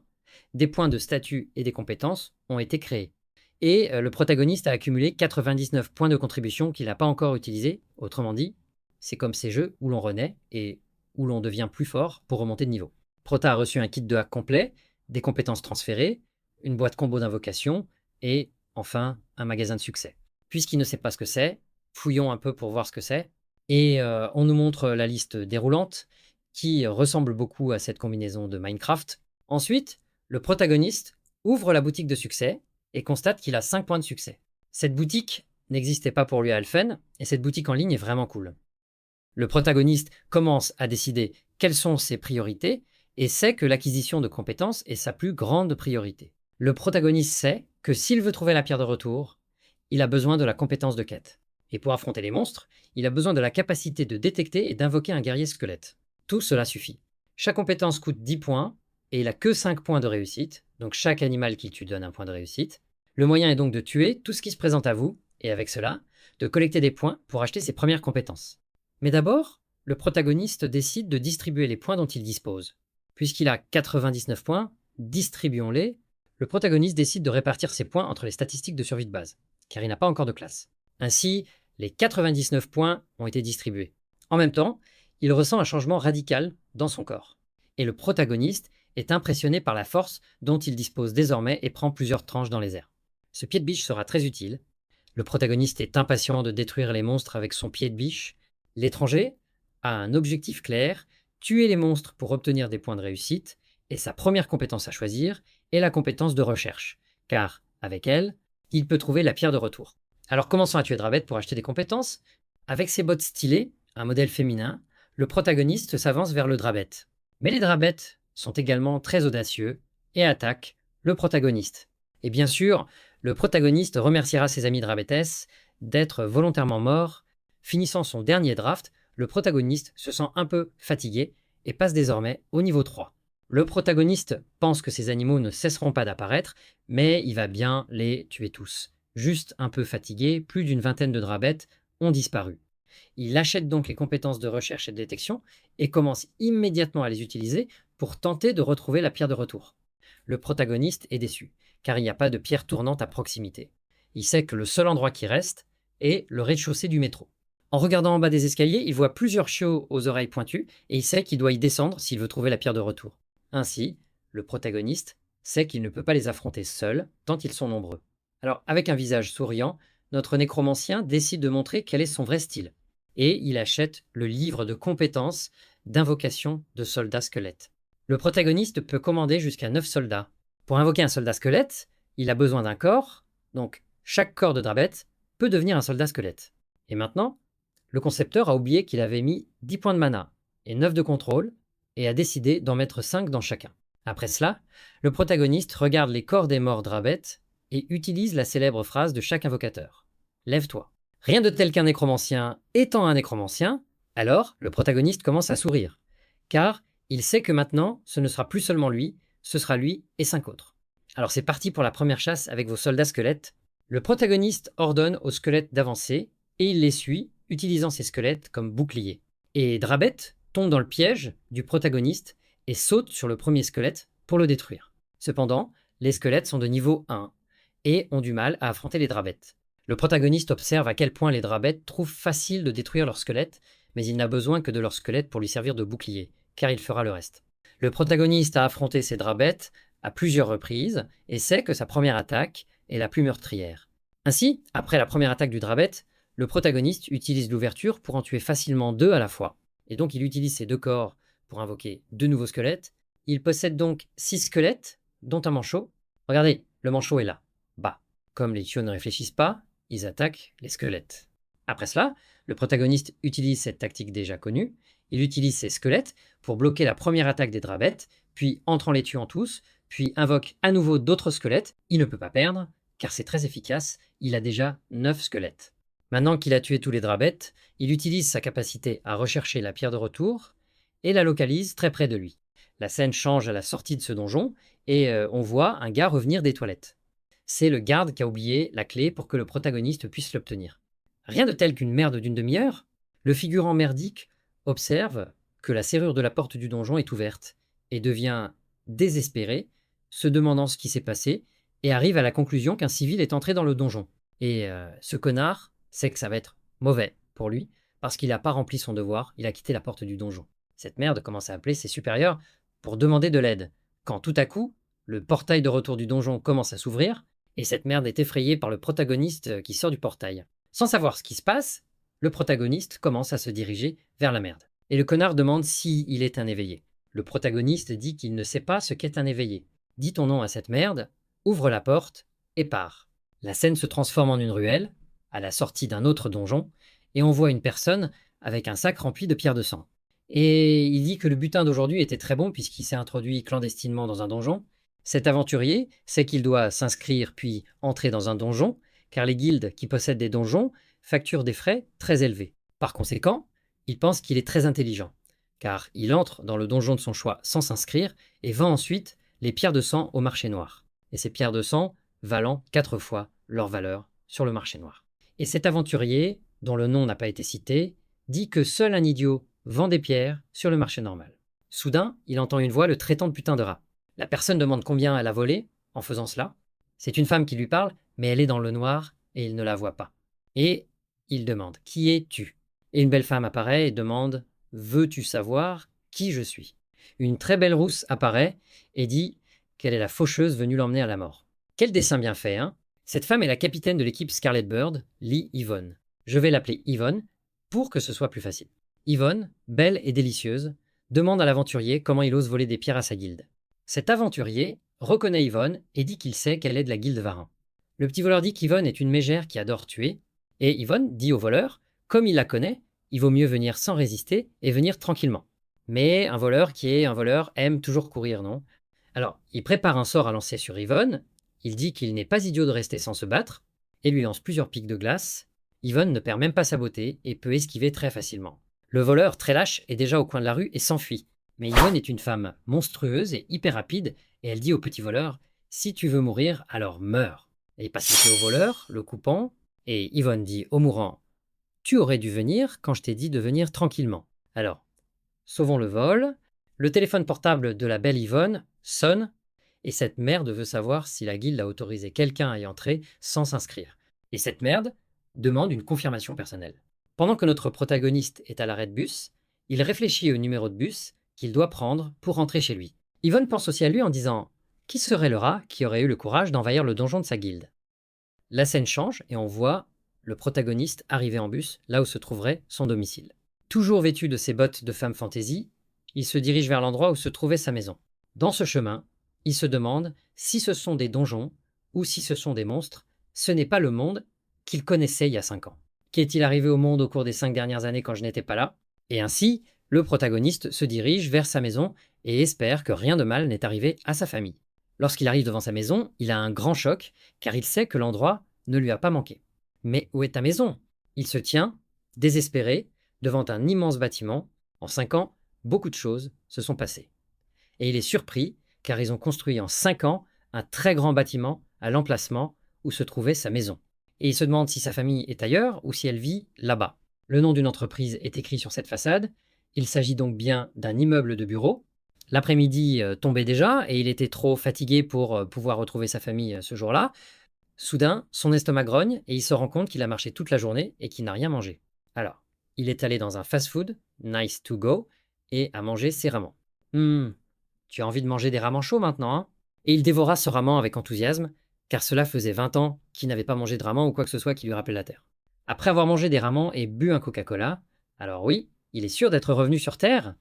des points de statut et des compétences ont été créés. Et le protagoniste a accumulé 99 points de contribution qu'il n'a pas encore utilisés. Autrement dit, c'est comme ces jeux où l'on renaît et où l'on devient plus fort pour remonter de niveau. Prota a reçu un kit de hack complet, des compétences transférées, une boîte combo d'invocation et enfin un magasin de succès. Puisqu'il ne sait pas ce que c'est, fouillons un peu pour voir ce que c'est. Et on nous montre la liste déroulante qui ressemble beaucoup à cette combinaison de Minecraft. Ensuite, le protagoniste ouvre la boutique de succès et constate qu'il a 5 points de succès. Cette boutique n'existait pas pour lui à Alphen, et cette boutique en ligne est vraiment cool. Le protagoniste commence à décider quelles sont ses priorités et sait que l'acquisition de compétences est sa plus grande priorité. Le protagoniste sait que s'il veut trouver la pierre de retour, il a besoin de la compétence de quête. Et pour affronter les monstres, il a besoin de la capacité de détecter et d'invoquer un guerrier squelette. Tout cela suffit. Chaque compétence coûte 10 points, et il n'a que 5 points de réussite, donc chaque animal qu'il tue donne un point de réussite. Le moyen est donc de tuer tout ce qui se présente à vous, et avec cela, de collecter des points pour acheter ses premières compétences. Mais d'abord, le protagoniste décide de distribuer les points dont il dispose. Puisqu'il a 99 points, distribuons-les. Le protagoniste décide de répartir ses points entre les statistiques de survie de base, car il n'a pas encore de classe. Ainsi, les 99 points ont été distribués. En même temps, il ressent un changement radical dans son corps. Et le protagoniste est impressionné par la force dont il dispose désormais et prend plusieurs tranches dans les airs. Ce pied de biche sera très utile. Le protagoniste est impatient de détruire les monstres avec son pied de biche. L'étranger a un objectif clair, tuer les monstres pour obtenir des points de réussite, et sa première compétence à choisir est la compétence de recherche, car, avec elle, il peut trouver la pierre de retour. Alors commençons à tuer Drabet pour acheter des compétences. Avec ses bottes stylées, un modèle féminin, le protagoniste s'avance vers le Drabet. Mais les Drabet sont également très audacieux et attaquent le protagoniste. Et bien sûr, le protagoniste remerciera ses amis Drabetes d'être volontairement morts. Finissant son dernier draft, le protagoniste se sent un peu fatigué et passe désormais au niveau 3. Le protagoniste pense que ces animaux ne cesseront pas d'apparaître, mais il va bien les tuer tous. Juste un peu fatigué, plus d'une vingtaine de Drabet ont disparu. Il achète donc les compétences de recherche et de détection et commence immédiatement à les utiliser pour tenter de retrouver la pierre de retour. Le protagoniste est déçu, car il n'y a pas de pierre tournante à proximité. Il sait que le seul endroit qui reste est le rez-de-chaussée du métro. En regardant en bas des escaliers, il voit plusieurs chiots aux oreilles pointues et il sait qu'il doit y descendre s'il veut trouver la pierre de retour. Ainsi, le protagoniste sait qu'il ne peut pas les affronter seul, tant ils sont nombreux. Alors, avec un visage souriant, notre nécromancien décide de montrer quel est son vrai style. Et il achète le livre de compétences d'invocation de soldats squelettes. Le protagoniste peut commander jusqu'à 9 soldats. Pour invoquer un soldat squelette, il a besoin d'un corps, donc chaque corps de Drabet peut devenir un soldat squelette. Et maintenant, le concepteur a oublié qu'il avait mis 10 points de mana et 9 de contrôle, et a décidé d'en mettre 5 dans chacun. Après cela, le protagoniste regarde les corps des morts Drabet et utilise la célèbre phrase de chaque invocateur. Lève-toi. Rien de tel qu'un nécromancien étant un nécromancien, alors le protagoniste commence à sourire, car il sait que maintenant, ce ne sera plus seulement lui, ce sera lui et 5 autres. Alors c'est parti pour la première chasse avec vos soldats squelettes. Le protagoniste ordonne aux squelettes d'avancer, et il les suit, utilisant ces squelettes comme boucliers. Et Drabet tombe dans le piège du protagoniste et saute sur le premier squelette pour le détruire. Cependant, les squelettes sont de niveau 1 et ont du mal à affronter les Drabet. Le protagoniste observe à quel point les Drabet trouvent facile de détruire leur squelette, mais il n'a besoin que de leur squelette pour lui servir de bouclier, car il fera le reste. Le protagoniste a affronté ces Drabet à plusieurs reprises et sait que sa première attaque est la plus meurtrière. Ainsi, après la première attaque du Drabet, le protagoniste utilise l'ouverture pour en tuer facilement 2 à la fois. Et donc il utilise ses 2 corps pour invoquer 2 nouveaux squelettes. Il possède donc 6 squelettes, dont un manchot. Regardez, le manchot est là, bas. Comme les chiots ne réfléchissent pas, ils attaquent les squelettes. Après cela, le protagoniste utilise cette tactique déjà connue. Il utilise ses squelettes pour bloquer la première attaque des Drabet, puis entre en les tuant tous, puis invoque à nouveau d'autres squelettes. Il ne peut pas perdre, car c'est très efficace, il a déjà 9 squelettes. Maintenant qu'il a tué tous les Drabet, il utilise sa capacité à rechercher la pierre de retour et la localise très près de lui. La scène change à la sortie de ce donjon et on voit un gars revenir des toilettes. C'est le garde qui a oublié la clé pour que le protagoniste puisse l'obtenir. Rien de tel qu'une merde d'une demi-heure. Le figurant merdique observe que la serrure de la porte du donjon est ouverte et devient désespéré, se demandant ce qui s'est passé, et arrive à la conclusion qu'un civil est entré dans le donjon. Et ce connard sait que ça va être mauvais pour lui, parce qu'il n'a pas rempli son devoir, il a quitté la porte du donjon. Cette merde commence à appeler ses supérieurs pour demander de l'aide, quand tout à coup, le portail de retour du donjon commence à s'ouvrir, et cette merde est effrayée par le protagoniste qui sort du portail. Sans savoir ce qui se passe, le protagoniste commence à se diriger vers la merde. Et le connard demande s'il est un éveillé. Le protagoniste dit qu'il ne sait pas ce qu'est un éveillé. Dis ton nom à cette merde, ouvre la porte et part. La scène se transforme en une ruelle, à la sortie d'un autre donjon, et on voit une personne avec un sac rempli de pierres de sang. Et il dit que le butin d'aujourd'hui était très bon puisqu'il s'est introduit clandestinement dans un donjon. Cet aventurier sait qu'il doit s'inscrire puis entrer dans un donjon, car les guildes qui possèdent des donjons facturent des frais très élevés. Par conséquent, il pense qu'il est très intelligent, car il entre dans le donjon de son choix sans s'inscrire et vend ensuite les pierres de sang au marché noir. Et ces pierres de sang valant 4 fois leur valeur sur le marché noir. Et cet aventurier, dont le nom n'a pas été cité, dit que seul un idiot vend des pierres sur le marché normal. Soudain, il entend une voix le traitant de putain de rat. La personne demande combien elle a volé en faisant cela. C'est une femme qui lui parle, mais elle est dans le noir et il ne la voit pas. Et il demande « Qui es-tu » Et une belle femme apparaît et demande « Veux-tu savoir qui je suis ?» Une très belle rousse apparaît et dit qu'elle est la faucheuse venue l'emmener à la mort. Quel dessin bien fait, hein? Cette femme est la capitaine de l'équipe Scarlet Bird, Lee Yvonne. Je vais l'appeler Yvonne pour que ce soit plus facile. Yvonne, belle et délicieuse, demande à l'aventurier comment il ose voler des pierres à sa guilde. Cet aventurier reconnaît Yvonne et dit qu'il sait qu'elle est de la guilde Varin. Le petit voleur dit qu'Yvonne est une mégère qui adore tuer, et Yvonne dit au voleur, comme il la connaît, il vaut mieux venir sans résister et venir tranquillement. Mais un voleur qui est un voleur aime toujours courir, non? Alors, il prépare un sort à lancer sur Yvonne, il dit qu'il n'est pas idiot de rester sans se battre, et lui lance plusieurs pics de glace. Yvonne ne perd même pas sa beauté et peut esquiver très facilement. Le voleur, très lâche, est déjà au coin de la rue et s'enfuit. Mais Yvonne est une femme monstrueuse et hyper rapide, et elle dit au petit voleur « Si tu veux mourir, alors meurs !» Elle passe le pied au voleur, le coupant, et Yvonne dit au mourant Tu aurais dû venir quand je t'ai dit de venir tranquillement. Alors, sauvons le vol. Le téléphone portable de la belle Yvonne sonne et cette merde veut savoir si la guilde a autorisé quelqu'un à y entrer sans s'inscrire. Et cette merde demande une confirmation personnelle. Pendant que notre protagoniste est à l'arrêt de bus, il réfléchit au numéro de bus qu'il doit prendre pour rentrer chez lui. Yvonne pense aussi à lui en disant « Qui serait le rat qui aurait eu le courage d'envahir le donjon de sa guilde ?» La scène change et on voit le protagoniste arriver en bus là où se trouverait son domicile. Toujours vêtu de ses bottes de femme fantaisie, il se dirige vers l'endroit où se trouvait sa maison. Dans ce chemin, il se demande si ce sont des donjons ou si ce sont des monstres. Ce n'est pas le monde qu'il connaissait il y a 5 ans. Qu'est-il arrivé au monde au cours des 5 dernières années quand je n'étais pas là? Et ainsi, le protagoniste se dirige vers sa maison et espère que rien de mal n'est arrivé à sa famille. Lorsqu'il arrive devant sa maison, il a un grand choc car il sait que l'endroit ne lui a pas manqué. Mais où est ta maison? Il se tient, désespéré, devant un immense bâtiment. En 5 ans, beaucoup de choses se sont passées. Et il est surpris car ils ont construit en 5 ans un très grand bâtiment à l'emplacement où se trouvait sa maison. Et il se demande si sa famille est ailleurs ou si elle vit là-bas. Le nom d'une entreprise est écrit sur cette façade. Il s'agit donc bien d'un immeuble de bureau. L'après-midi tombait déjà et il était trop fatigué pour pouvoir retrouver sa famille ce jour-là. Soudain, son estomac grogne et il se rend compte qu'il a marché toute la journée et qu'il n'a rien mangé. Alors, il est allé dans un fast-food, nice to go, et a mangé ses ramen. Tu as envie de manger des ramen chauds maintenant, hein? Et il dévora ce ramen avec enthousiasme, car cela faisait 20 ans qu'il n'avait pas mangé de ramen ou quoi que ce soit qui lui rappelle la terre. Après avoir mangé des ramen et bu un Coca-Cola, alors oui, il est sûr d'être revenu sur Terre.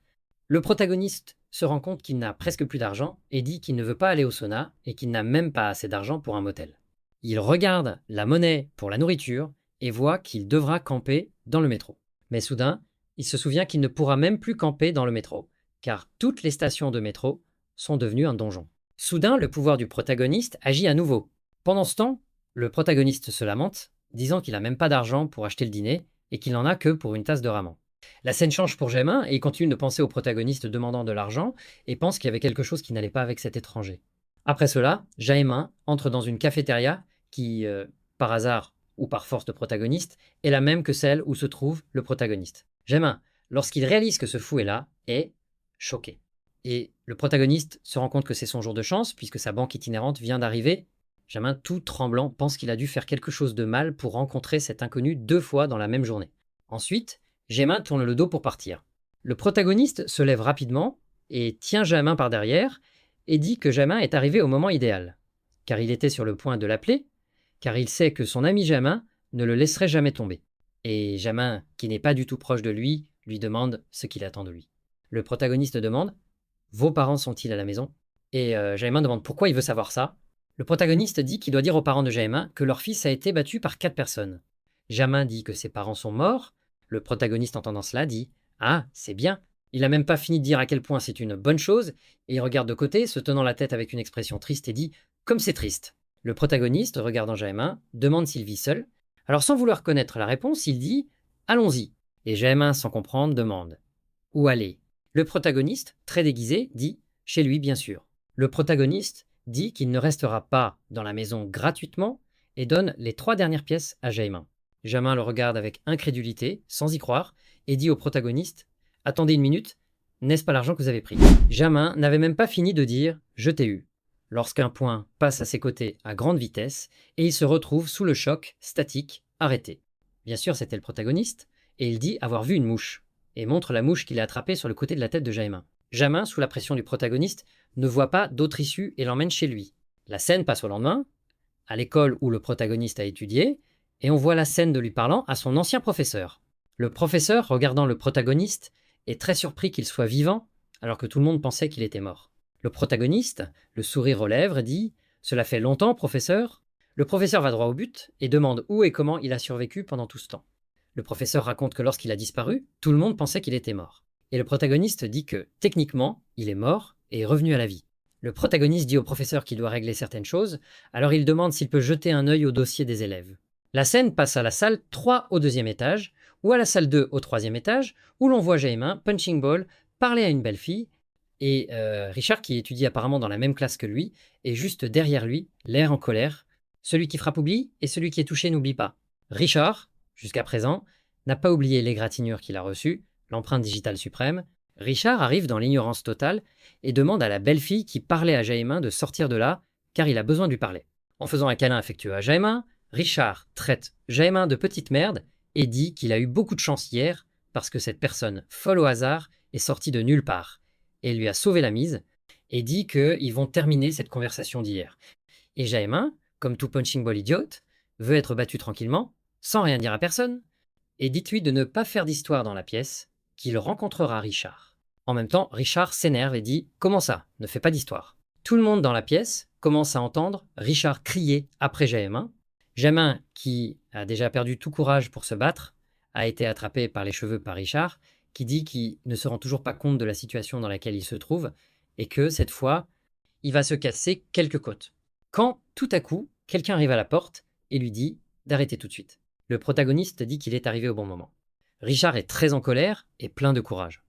Le protagoniste se rend compte qu'il n'a presque plus d'argent et dit qu'il ne veut pas aller au sauna et qu'il n'a même pas assez d'argent pour un motel. Il regarde la monnaie pour la nourriture et voit qu'il devra camper dans le métro. Mais soudain, il se souvient qu'il ne pourra même plus camper dans le métro, car toutes les stations de métro sont devenues un donjon. Soudain, le pouvoir du protagoniste agit à nouveau. Pendant ce temps, le protagoniste se lamente, disant qu'il n'a même pas d'argent pour acheter le dîner et qu'il n'en a que pour une tasse de ramen. La scène change pour Jaimin et il continue de penser au protagoniste demandant de l'argent et pense qu'il y avait quelque chose qui n'allait pas avec cet étranger. Après cela, Jaimin entre dans une cafétéria qui, par hasard ou par force de protagoniste, est la même que celle où se trouve le protagoniste. Jaimin, lorsqu'il réalise que ce fou est là, est choqué. Et le protagoniste se rend compte que c'est son jour de chance, puisque sa banque itinérante vient d'arriver. Jaimin, tout tremblant, pense qu'il a dû faire quelque chose de mal pour rencontrer cet inconnu 2 fois dans la même journée. Ensuite, Jaimin tourne le dos pour partir. Le protagoniste se lève rapidement et tient Jaimin par derrière et dit que Jaimin est arrivé au moment idéal, car il était sur le point de l'appeler, car il sait que son ami Jaimin ne le laisserait jamais tomber. Et Jaimin, qui n'est pas du tout proche de lui demande ce qu'il attend de lui. Le protagoniste demande « Vos parents sont-ils à la maison ?» Et Jaimin demande pourquoi il veut savoir ça. Le protagoniste dit qu'il doit dire aux parents de Jaimin que leur fils a été battu par 4 personnes. Jaimin dit que ses parents sont morts. Le protagoniste, entendant cela, dit « Ah, c'est bien !» Il n'a même pas fini de dire à quel point c'est une bonne chose, et il regarde de côté, se tenant la tête avec une expression triste, et dit « Comme c'est triste !» Le protagoniste, regardant Jaimin, demande s'il vit seul. Alors sans vouloir connaître la réponse, il dit « Allons-y !» Et Jaimin, sans comprendre, demande « Où aller ?» Le protagoniste, très déguisé, dit « Chez lui, bien sûr ». Le protagoniste dit qu'il ne restera pas dans la maison gratuitement et donne les 3 dernières pièces à Jaimin. Jaimin le regarde avec incrédulité, sans y croire, et dit au protagoniste « Attendez une minute, n'est-ce pas l'argent que vous avez pris ?» Jaimin n'avait même pas fini de dire « Je t'ai eu », lorsqu'un point passe à ses côtés à grande vitesse, et il se retrouve sous le choc, statique, arrêté. Bien sûr, c'était le protagoniste, et il dit avoir vu une mouche, et montre la mouche qu'il a attrapée sur le côté de la tête de Jaimin. Jaimin, sous la pression du protagoniste, ne voit pas d'autre issue et l'emmène chez lui. La scène passe au lendemain, à l'école où le protagoniste a étudié, et on voit la scène de lui parlant à son ancien professeur. Le professeur, regardant le protagoniste, est très surpris qu'il soit vivant, alors que tout le monde pensait qu'il était mort. Le protagoniste, le sourire aux lèvres, dit « Cela fait longtemps, professeur ?» Le professeur va droit au but et demande où et comment il a survécu pendant tout ce temps. Le professeur raconte que lorsqu'il a disparu, tout le monde pensait qu'il était mort. Et le protagoniste dit que, techniquement, il est mort et est revenu à la vie. Le protagoniste dit au professeur qu'il doit régler certaines choses, alors il demande s'il peut jeter un œil au dossier des élèves. La scène passe à la salle 3 au 2e étage, ou à la salle 2 au 3e étage, où l'on voit Jaimin, punching ball, parler à une belle fille, et Richard, qui étudie apparemment dans la même classe que lui, est juste derrière lui, l'air en colère. Celui qui frappe oublie, et celui qui est touché n'oublie pas. Richard, jusqu'à présent, n'a pas oublié l'égratignure qu'il a reçue, l'empreinte digitale suprême, Richard arrive dans l'ignorance totale et demande à la belle-fille qui parlait à Jaémin de sortir de là, car il a besoin de lui parler. En faisant un câlin affectueux à Jaémin, Richard traite Jaémin de petite merde et dit qu'il a eu beaucoup de chance hier parce que cette personne folle au hasard est sortie de nulle part et lui a sauvé la mise et dit qu'ils vont terminer cette conversation d'hier. Et Jaémin, comme tout punching ball idiote, veut être battu tranquillement, sans rien dire à personne, et dites-lui de ne pas faire d'histoire dans la pièce, qu'il rencontrera Richard. En même temps, Richard s'énerve et dit « Comment ça? Ne fais pas d'histoire ». Tout le monde dans la pièce commence à entendre Richard crier après Jaémin. Jaémin, qui a déjà perdu tout courage pour se battre, a été attrapé par les cheveux par Richard, qui dit qu'il ne se rend toujours pas compte de la situation dans laquelle il se trouve, et que, cette fois, il va se casser quelques côtes. Quand, tout à coup, quelqu'un arrive à la porte et lui dit d'arrêter tout de suite. Le protagoniste dit qu'il est arrivé au bon moment. Richard est très en colère et plein de courage.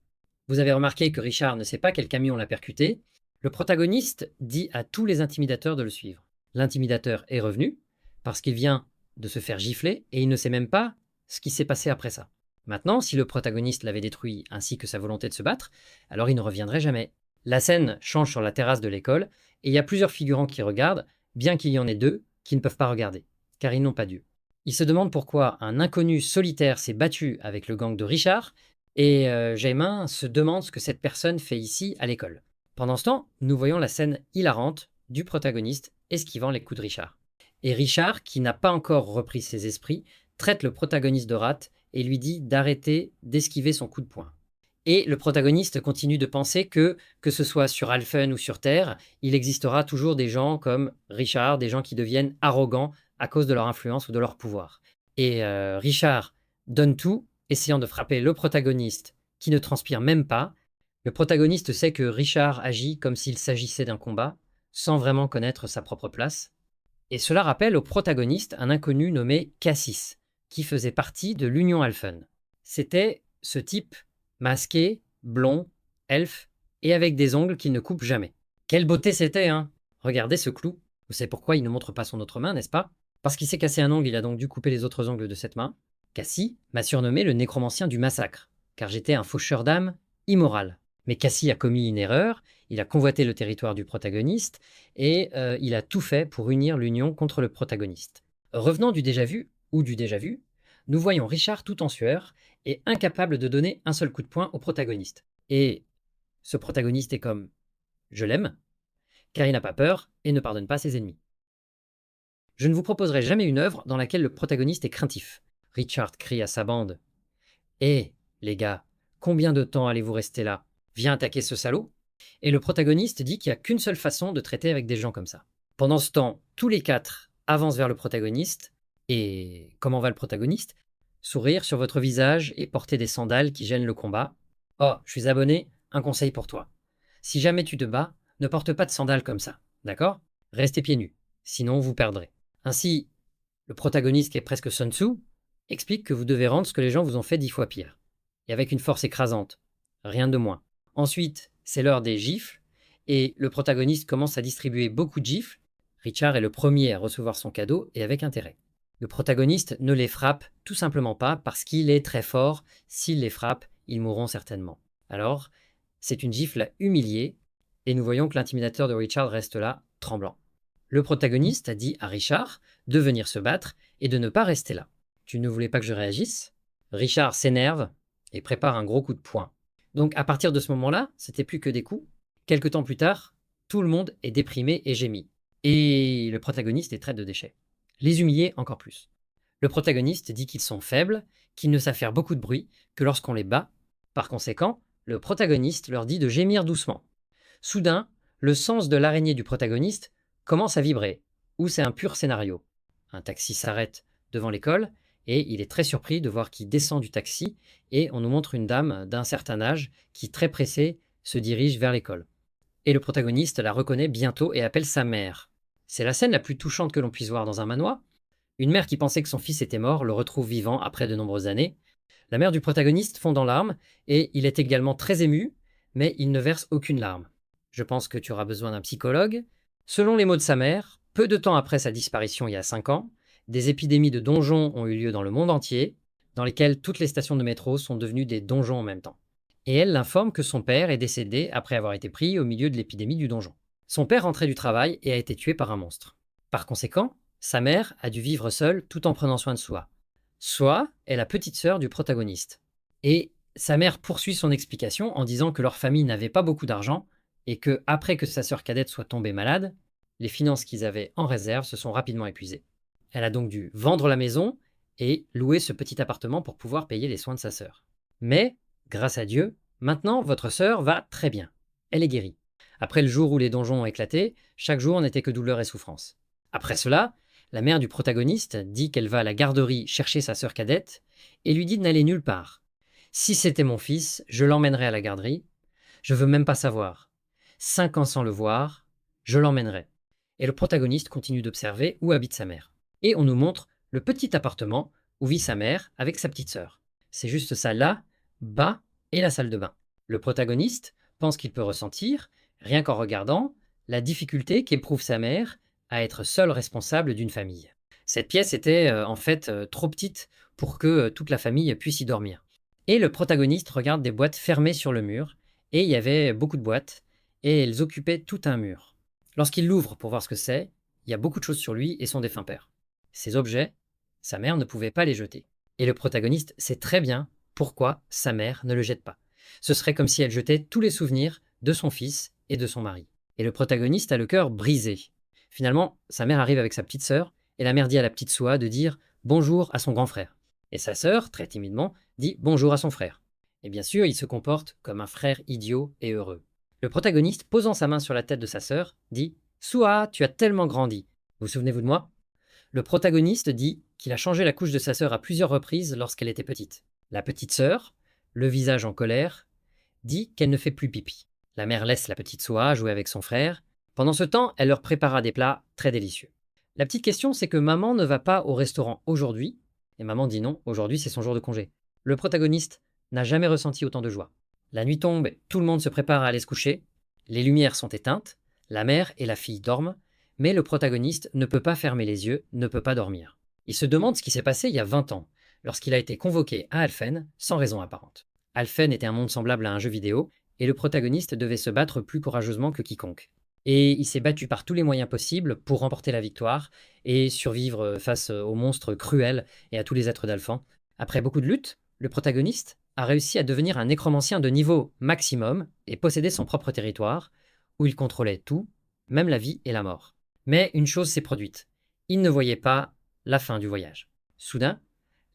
Vous avez remarqué que Richard ne sait pas quel camion l'a percuté. Le protagoniste dit à tous les intimidateurs de le suivre. L'intimidateur est revenu parce qu'il vient de se faire gifler et il ne sait même pas ce qui s'est passé après ça. Maintenant, si le protagoniste l'avait détruit ainsi que sa volonté de se battre, alors il ne reviendrait jamais. La scène change sur la terrasse de l'école et il y a plusieurs figurants qui regardent, bien qu'il y en ait deux qui ne peuvent pas regarder, car ils n'ont pas d'yeux. Ils se demandent pourquoi un inconnu solitaire s'est battu avec le gang de Richard, et Jaémin se demande ce que cette personne fait ici à l'école. Pendant ce temps, nous voyons la scène hilarante du protagoniste esquivant les coups de Richard. Et Richard, qui n'a pas encore repris ses esprits, traite le protagoniste de rate et lui dit d'arrêter d'esquiver son coup de poing. Et le protagoniste continue de penser que ce soit sur Alphen ou sur Terre, il existera toujours des gens comme Richard, des gens qui deviennent arrogants à cause de leur influence ou de leur pouvoir. Et Richard donne tout, essayant de frapper le protagoniste, qui ne transpire même pas. Le protagoniste sait que Richard agit comme s'il s'agissait d'un combat, sans vraiment connaître sa propre place. Et cela rappelle au protagoniste un inconnu nommé Cassis, qui faisait partie de l'Union Alphen. C'était ce type masqué, blond, elfe, et avec des ongles qui ne coupent jamais. Quelle beauté c'était, hein! Regardez ce clou. Vous savez pourquoi il ne montre pas son autre main, n'est-ce pas? Parce qu'il s'est cassé un ongle, il a donc dû couper les autres ongles de cette main. Cassie m'a surnommé le nécromancien du massacre, car j'étais un faucheur d'âme immoral. Mais Cassie a commis une erreur, il a convoité le territoire du protagoniste, et il a tout fait pour unir l'Union contre le protagoniste. Revenant du déjà-vu, ou du déjà-vu, nous voyons Richard tout en sueur, et incapable de donner un seul coup de poing au protagoniste. Et ce protagoniste est comme « je l'aime », car il n'a pas peur et ne pardonne pas ses ennemis. Je ne vous proposerai jamais une œuvre dans laquelle le protagoniste est craintif. Richard crie à sa bande « Hé, les gars, combien de temps allez-vous rester là? Viens attaquer ce salaud !» Et le protagoniste dit qu'il n'y a qu'une seule façon de traiter avec des gens comme ça. Pendant ce temps, tous les quatre avancent vers le protagoniste, et comment va le protagoniste? Sourire sur votre visage et porter des sandales qui gênent le combat. Oh, je suis abonné, un conseil pour toi. Si jamais tu te bats, ne porte pas de sandales comme ça, d'accord? Restez pieds nus, sinon vous perdrez. Ainsi, le protagoniste qui est presque Sun Tzu explique que vous devez rendre ce que les gens vous ont fait 10 fois pire. Et avec une force écrasante. Rien de moins. Ensuite, c'est l'heure des gifles, et le protagoniste commence à distribuer beaucoup de gifles. Richard est le premier à recevoir son cadeau, et avec intérêt. Le protagoniste ne les frappe tout simplement pas parce qu'il est très fort. S'il les frappe, ils mourront certainement. Alors, c'est une gifle humiliée, et nous voyons que l'intimidateur de Richard reste là, tremblant. Le protagoniste a dit à Richard de venir se battre et de ne pas rester là. Tu ne voulais pas que je réagisse? Richard s'énerve et prépare un gros coup de poing. Donc à partir de ce moment-là, c'était plus que des coups. Quelque temps plus tard, tout le monde est déprimé et gémit. Et le protagoniste les traite de déchets. Les humilier encore plus. Le protagoniste dit qu'ils sont faibles, qu'ils ne savent faire beaucoup de bruit, que lorsqu'on les bat. Par conséquent, le protagoniste leur dit de gémir doucement. Soudain, le sens de l'araignée du protagoniste commence à vibrer, ou c'est un pur scénario. Un taxi s'arrête devant l'école, et il est très surpris de voir qu'il descend du taxi, et on nous montre une dame d'un certain âge qui, très pressée, se dirige vers l'école. Et le protagoniste la reconnaît bientôt et appelle sa mère. C'est la scène la plus touchante que l'on puisse voir dans un manoir. Une mère qui pensait que son fils était mort le retrouve vivant après de nombreuses années. La mère du protagoniste fond en larmes, et il est également très ému, mais il ne verse aucune larme. Je pense que tu auras besoin d'un psychologue. Selon les mots de sa mère, peu de temps après sa disparition il y a 5 ans, des épidémies de donjons ont eu lieu dans le monde entier. dans lesquels toutes les stations de métro sont devenues des donjons en même temps. Et elle l'informe que son père est décédé après avoir été pris au milieu de l'épidémie du donjon. Son père rentrait du travail et a été tué par un monstre. Par conséquent, sa mère a dû vivre seule tout en prenant soin de soi. Soi est la petite sœur du protagoniste. Et sa mère poursuit son explication en disant que leur famille n'avait pas beaucoup d'argent et que, après que sa sœur cadette soit tombée malade, les finances qu'ils avaient en réserve se sont rapidement épuisées. Elle a donc dû vendre la maison et louer ce petit appartement pour pouvoir payer les soins de sa sœur. Mais, grâce à Dieu, maintenant votre sœur va très bien. Elle est guérie. Après le jour où les donjons ont éclaté, chaque jour n'était que douleur et souffrance. Après cela, la mère du protagoniste dit qu'elle va à la garderie chercher sa sœur cadette et lui dit de n'aller nulle part. Si c'était mon fils, je l'emmènerais à la garderie. Je veux même pas savoir. 5 ans sans le voir, je l'emmènerai. Et le protagoniste continue d'observer où habite sa mère. Et on nous montre le petit appartement où vit sa mère avec sa petite sœur. C'est juste ça là, bas, et la salle de bain. Le protagoniste pense qu'il peut ressentir, rien qu'en regardant, la difficulté qu'éprouve sa mère à être seule responsable d'une famille. Cette pièce était en fait trop petite pour que toute la famille puisse y dormir. Et le protagoniste regarde des boîtes fermées sur le mur, et il y avait beaucoup de boîtes, et elles occupaient tout un mur. Lorsqu'il l'ouvre pour voir ce que c'est, il y a beaucoup de choses sur lui et son défunt père. Ces objets, sa mère ne pouvait pas les jeter. Et le protagoniste sait très bien pourquoi sa mère ne le jette pas. Ce serait comme si elle jetait tous les souvenirs de son fils et de son mari. Et le protagoniste a le cœur brisé. Finalement, sa mère arrive avec sa petite sœur, et la mère dit à la petite Soie de dire bonjour à son grand frère. Et sa sœur, très timidement, dit bonjour à son frère. Et bien sûr, il se comporte comme un frère idiot et heureux. Le protagoniste, posant sa main sur la tête de sa sœur, dit Soie, tu as tellement grandi. Vous souvenez-vous de moi? Le protagoniste dit qu'il a changé la couche de sa sœur à plusieurs reprises lorsqu'elle était petite. La petite sœur, le visage en colère, dit qu'elle ne fait plus pipi. La mère laisse la petite Soie jouer avec son frère. Pendant ce temps, elle leur prépara des plats très délicieux. La petite question, c'est que maman ne va pas au restaurant aujourd'hui, et maman dit non, aujourd'hui c'est son jour de congé. Le protagoniste n'a jamais ressenti autant de joie. La nuit tombe, tout le monde se prépare à aller se coucher, les lumières sont éteintes, la mère et la fille dorment, mais le protagoniste ne peut pas fermer les yeux, ne peut pas dormir. Il se demande ce qui s'est passé il y a 20 ans, lorsqu'il a été convoqué à Alphen sans raison apparente. Alphen était un monde semblable à un jeu vidéo, et le protagoniste devait se battre plus courageusement que quiconque. Et il s'est battu par tous les moyens possibles pour remporter la victoire et survivre face aux monstres cruels et à tous les êtres d'Alphen. Après beaucoup de luttes, le protagoniste a réussi à devenir un nécromancien de niveau maximum et posséder son propre territoire, où il contrôlait tout, même la vie et la mort. Mais une chose s'est produite. Il ne voyait pas la fin du voyage. Soudain,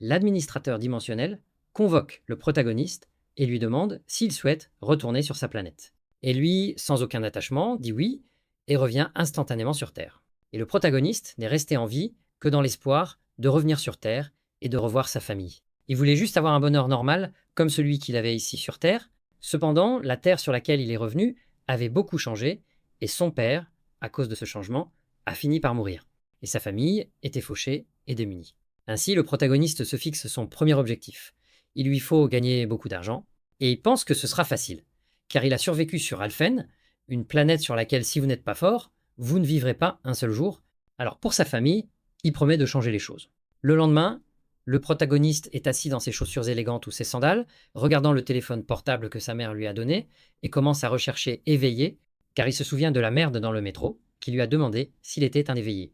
l'administrateur dimensionnel convoque le protagoniste et lui demande s'il souhaite retourner sur sa planète. Et lui, sans aucun attachement, dit oui et revient instantanément sur Terre. Et le protagoniste n'est resté en vie que dans l'espoir de revenir sur Terre et de revoir sa famille. Il voulait juste avoir un bonheur normal comme celui qu'il avait ici sur Terre. Cependant, la Terre sur laquelle il est revenu avait beaucoup changé et son père, à cause de ce changement, a fini par mourir. Et sa famille était fauchée et démunie. Ainsi, le protagoniste se fixe son premier objectif. Il lui faut gagner beaucoup d'argent et il pense que ce sera facile. Car il a survécu sur Alphen, une planète sur laquelle si vous n'êtes pas fort, vous ne vivrez pas un seul jour. Alors pour sa famille, il promet de changer les choses. Le lendemain, le protagoniste est assis dans ses chaussures élégantes ou ses sandales, regardant le téléphone portable que sa mère lui a donné, et commence à rechercher éveillé, car il se souvient de la merde dans le métro, qui lui a demandé s'il était un éveillé.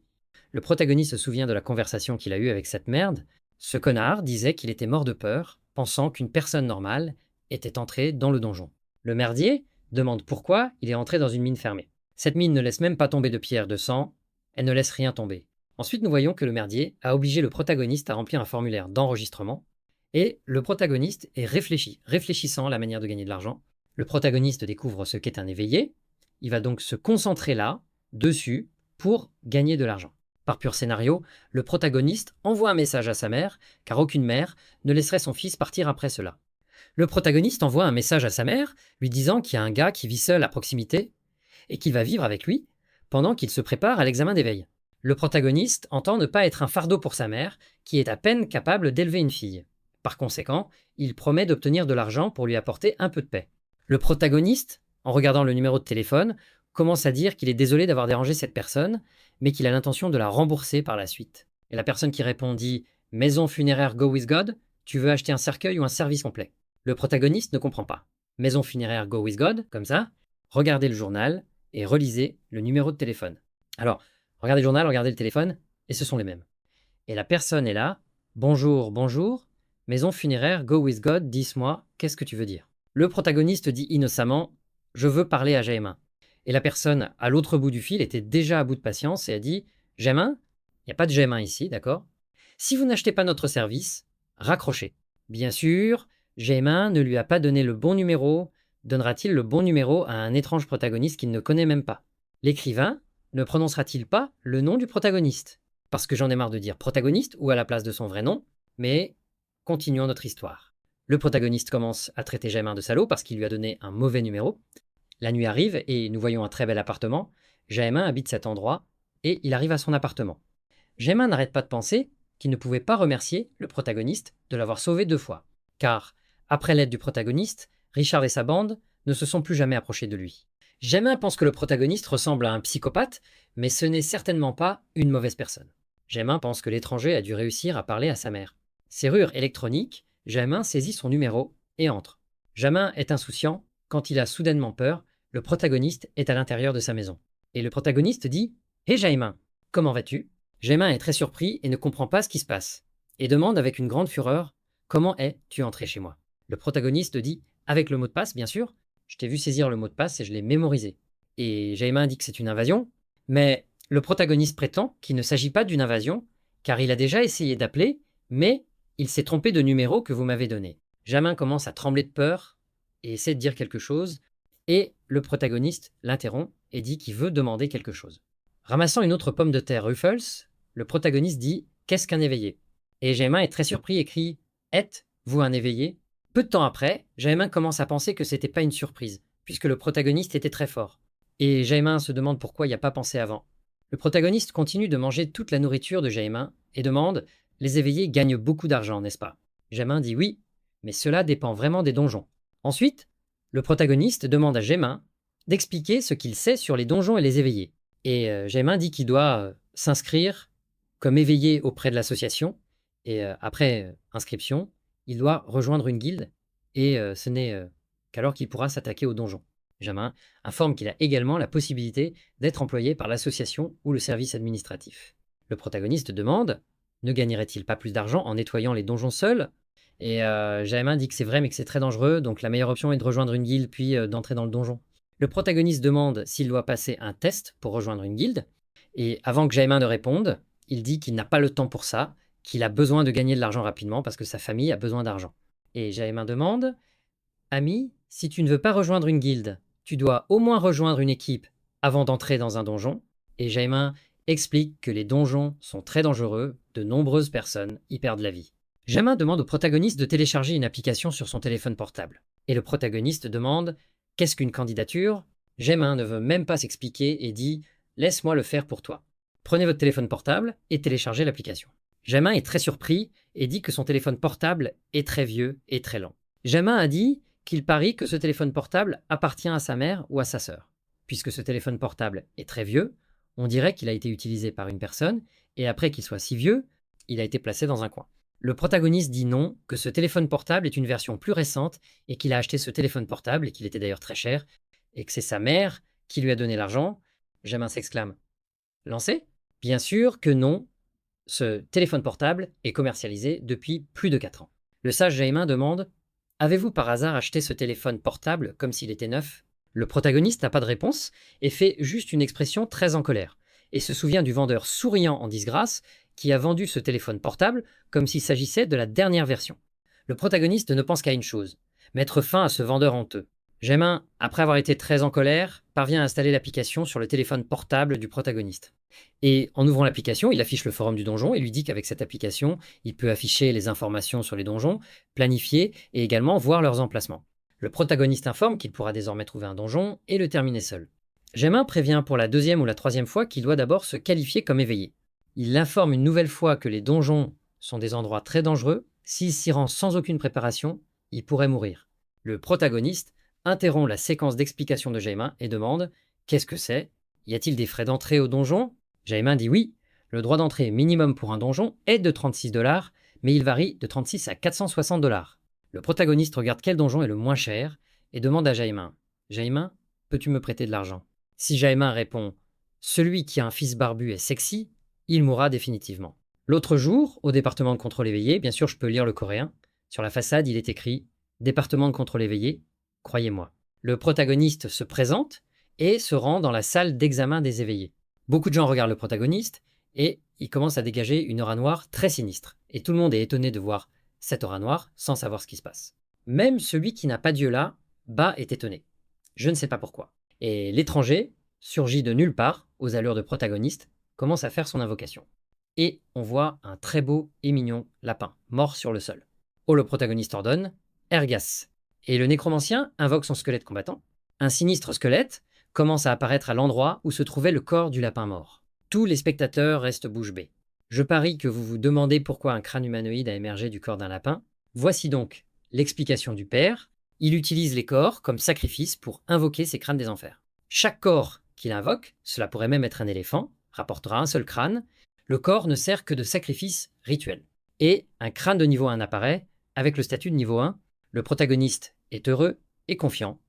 Le protagoniste se souvient de la conversation qu'il a eue avec cette merde. Ce connard disait qu'il était mort de peur, pensant qu'une personne normale était entrée dans le donjon. Le merdier demande pourquoi il est entré dans une mine fermée. Cette mine ne laisse même pas tomber de pierre de sang, elle ne laisse rien tomber. Ensuite, nous voyons que le merdier a obligé le protagoniste à remplir un formulaire d'enregistrement, et le protagoniste est réfléchissant à la manière de gagner de l'argent. Le protagoniste découvre ce qu'est un éveillé, il va donc se concentrer là, dessus, pour gagner de l'argent. Par pur scénario, le protagoniste envoie un message à sa mère, car aucune mère ne laisserait son fils partir après cela. Le protagoniste envoie un message à sa mère, lui disant qu'il y a un gars qui vit seul à proximité et qu'il va vivre avec lui pendant qu'il se prépare à l'examen d'éveil. Le protagoniste entend ne pas être un fardeau pour sa mère, qui est à peine capable d'élever une fille. Par conséquent, il promet d'obtenir de l'argent pour lui apporter un peu de paix. Le protagoniste, en regardant le numéro de téléphone, commence à dire qu'il est désolé d'avoir dérangé cette personne, mais qu'il a l'intention de la rembourser par la suite. Et la personne qui répond dit « Maison funéraire Go With God », tu veux acheter un cercueil ou un service complet. Le protagoniste ne comprend pas. Maison funéraire Go With God, comme ça, regardez le journal et relisez le numéro de téléphone. Alors, regardez le journal, regardez le téléphone, et ce sont les mêmes. Et la personne est là, bonjour, bonjour, maison funéraire Go With God, dis-moi, qu'est-ce que tu veux dire? Le protagoniste dit innocemment, je veux parler à Jaemin. Et la personne à l'autre bout du fil était déjà à bout de patience et a dit, Jaemin, il n'y a pas de Jaemin ici, d'accord? Si vous n'achetez pas notre service, raccrochez. Bien sûr, Jaemin ne lui a pas donné le bon numéro. Donnera-t-il le bon numéro à un étrange protagoniste qu'il ne connaît même pas? L'écrivain ne prononcera-t-il pas le nom du protagoniste? Parce que j'en ai marre de dire protagoniste ou à la place de son vrai nom, mais continuons notre histoire. Le protagoniste commence à traiter Jaemin de salaud parce qu'il lui a donné un mauvais numéro. La nuit arrive et nous voyons un très bel appartement. Jaemin habite cet endroit et il arrive à son appartement. Jaemin n'arrête pas de penser qu'il ne pouvait pas remercier le protagoniste de l'avoir sauvé 2 fois. Car, après l'aide du protagoniste, Richard et sa bande ne se sont plus jamais approchés de lui. Jaemin pense que le protagoniste ressemble à un psychopathe, mais ce n'est certainement pas une mauvaise personne. Jaemin pense que l'étranger a dû réussir à parler à sa mère. Serrure électronique, Jaemin saisit son numéro et entre. Jaemin est insouciant. Quand il a soudainement peur, le protagoniste est à l'intérieur de sa maison. Et le protagoniste dit « Hé Jaemin, comment vas-tu » Jaemin est très surpris et ne comprend pas ce qui se passe, et demande avec une grande fureur « Comment es-tu entré chez moi ?» Le protagoniste dit « Avec le mot de passe, bien sûr. Je t'ai vu saisir le mot de passe et je l'ai mémorisé. » Et Jaemin dit que c'est une invasion, mais le protagoniste prétend qu'il ne s'agit pas d'une invasion, car il a déjà essayé d'appeler, mais il s'est trompé de numéro que vous m'avez donné. Jaemin commence à trembler de peur et essaie de dire quelque chose, et le protagoniste l'interrompt et dit qu'il veut demander quelque chose. Ramassant une autre pomme de terre Ruffles, le protagoniste dit « Qu'est-ce qu'un éveillé ?» Et Jaemin est très surpris et crie « Êtes-vous un éveillé ?» Peu de temps après, Jaemin commence à penser que c'était pas une surprise, puisque le protagoniste était très fort. Et Jaemin se demande pourquoi il n'y a pas pensé avant. Le protagoniste continue de manger toute la nourriture de Jaemin et demande « Les éveillés gagnent beaucoup d'argent, n'est-ce pas ?» Jaemin dit « Oui, mais cela dépend vraiment des donjons. » Ensuite, le protagoniste demande à Jaemin d'expliquer ce qu'il sait sur les donjons et les éveillés. Et Jaemin dit qu'il doit s'inscrire comme éveillé auprès de l'association, et après inscription, il doit rejoindre une guilde, et ce n'est qu'alors qu'il pourra s'attaquer aux donjons. Jaemin informe qu'il a également la possibilité d'être employé par l'association ou le service administratif. Le protagoniste demande « Ne gagnerait-il pas plus d'argent en nettoyant les donjons seul ?» Et Jaemin dit que c'est vrai mais que c'est très dangereux, donc la meilleure option est de rejoindre une guilde puis d'entrer dans le donjon. Le protagoniste demande s'il doit passer un test pour rejoindre une guilde, et avant que Jaemin ne réponde, il dit qu'il n'a pas le temps pour ça, qu'il a besoin de gagner de l'argent rapidement parce que sa famille a besoin d'argent. Et Jaemin demande « Ami, si tu ne veux pas rejoindre une guilde, tu dois au moins rejoindre une équipe avant d'entrer dans un donjon. » Et Jaemin explique que les donjons sont très dangereux, de nombreuses personnes y perdent la vie. Jaemin demande au protagoniste de télécharger une application sur son téléphone portable. Et le protagoniste demande « Qu'est-ce qu'une candidature ?» Jaemin ne veut même pas s'expliquer et dit « Laisse-moi le faire pour toi. Prenez votre téléphone portable et téléchargez l'application. » Jaemin est très surpris et dit que son téléphone portable est très vieux et très lent. Jaemin a dit qu'il parie que ce téléphone portable appartient à sa mère ou à sa sœur. Puisque ce téléphone portable est très vieux, on dirait qu'il a été utilisé par une personne et après qu'il soit si vieux, il a été placé dans un coin. Le protagoniste dit non, que ce téléphone portable est une version plus récente et qu'il a acheté ce téléphone portable et qu'il était d'ailleurs très cher et que c'est sa mère qui lui a donné l'argent. Jaemin s'exclame « Lancé ?» Bien sûr que non, ce téléphone portable est commercialisé depuis plus de 4 ans. Le sage Jaemin demande « Avez-vous par hasard acheté ce téléphone portable comme s'il était neuf ?» Le protagoniste n'a pas de réponse et fait juste une expression très en colère et se souvient du vendeur souriant en disgrâce qui a vendu ce téléphone portable comme s'il s'agissait de la dernière version. Le protagoniste ne pense qu'à une chose, mettre fin à ce vendeur honteux. Jaemin, après avoir été très en colère, parvient à installer l'application sur le téléphone portable du protagoniste. Et en ouvrant l'application, il affiche le forum du donjon et lui dit qu'avec cette application, il peut afficher les informations sur les donjons, planifier et également voir leurs emplacements. Le protagoniste informe qu'il pourra désormais trouver un donjon et le terminer seul. Jaemin prévient pour la 2e ou la 3e fois qu'il doit d'abord se qualifier comme éveillé. Il l'informe une nouvelle fois que les donjons sont des endroits très dangereux. S'il s'y rend sans aucune préparation, il pourrait mourir. Le protagoniste interrompt la séquence d'explication de Jaemin et demande « Qu'est-ce que c'est ? Y a-t-il des frais d'entrée au donjon ?» Jaemin dit oui. Le droit d'entrée minimum pour un donjon est de 36 $, mais il varie de 36 à 460 $. Le protagoniste regarde quel donjon est le moins cher et demande à Jaemin: Jaemin, peux-tu me prêter de l'argent? Si Jaemin répond: celui qui a un fils barbu est sexy, il mourra définitivement. L'autre jour, au département de contrôle éveillé, bien sûr je peux lire le coréen, sur la façade il est écrit département de contrôle éveillé, croyez-moi. Le protagoniste se présente et se rend dans la salle d'examen des éveillés. Beaucoup de gens regardent le protagoniste et il commence à dégager une aura noire très sinistre. Et tout le monde est étonné de voir cette aura noire sans savoir ce qui se passe. Même celui qui n'a pas Dieu là, Ba est étonné. Je ne sais pas pourquoi. Et l'étranger, surgit de nulle part, aux allures de protagoniste, commence à faire son invocation. Et on voit un très beau et mignon lapin, mort sur le sol. Oh, le protagoniste ordonne Ergas. Et le nécromancien invoque son squelette combattant. Un sinistre squelette commence à apparaître à l'endroit où se trouvait le corps du lapin mort. Tous les spectateurs restent bouche bée. Je parie que vous vous demandez pourquoi un crâne humanoïde a émergé du corps d'un lapin. Voici donc l'explication du père. Il utilise les corps comme sacrifice pour invoquer ces crânes des enfers. Chaque corps qu'il invoque, cela pourrait même être un éléphant, rapportera un seul crâne. Le corps ne sert que de sacrifice rituel. Et un crâne de niveau 1 apparaît, avec le statut de niveau 1. Le protagoniste est heureux et confiant,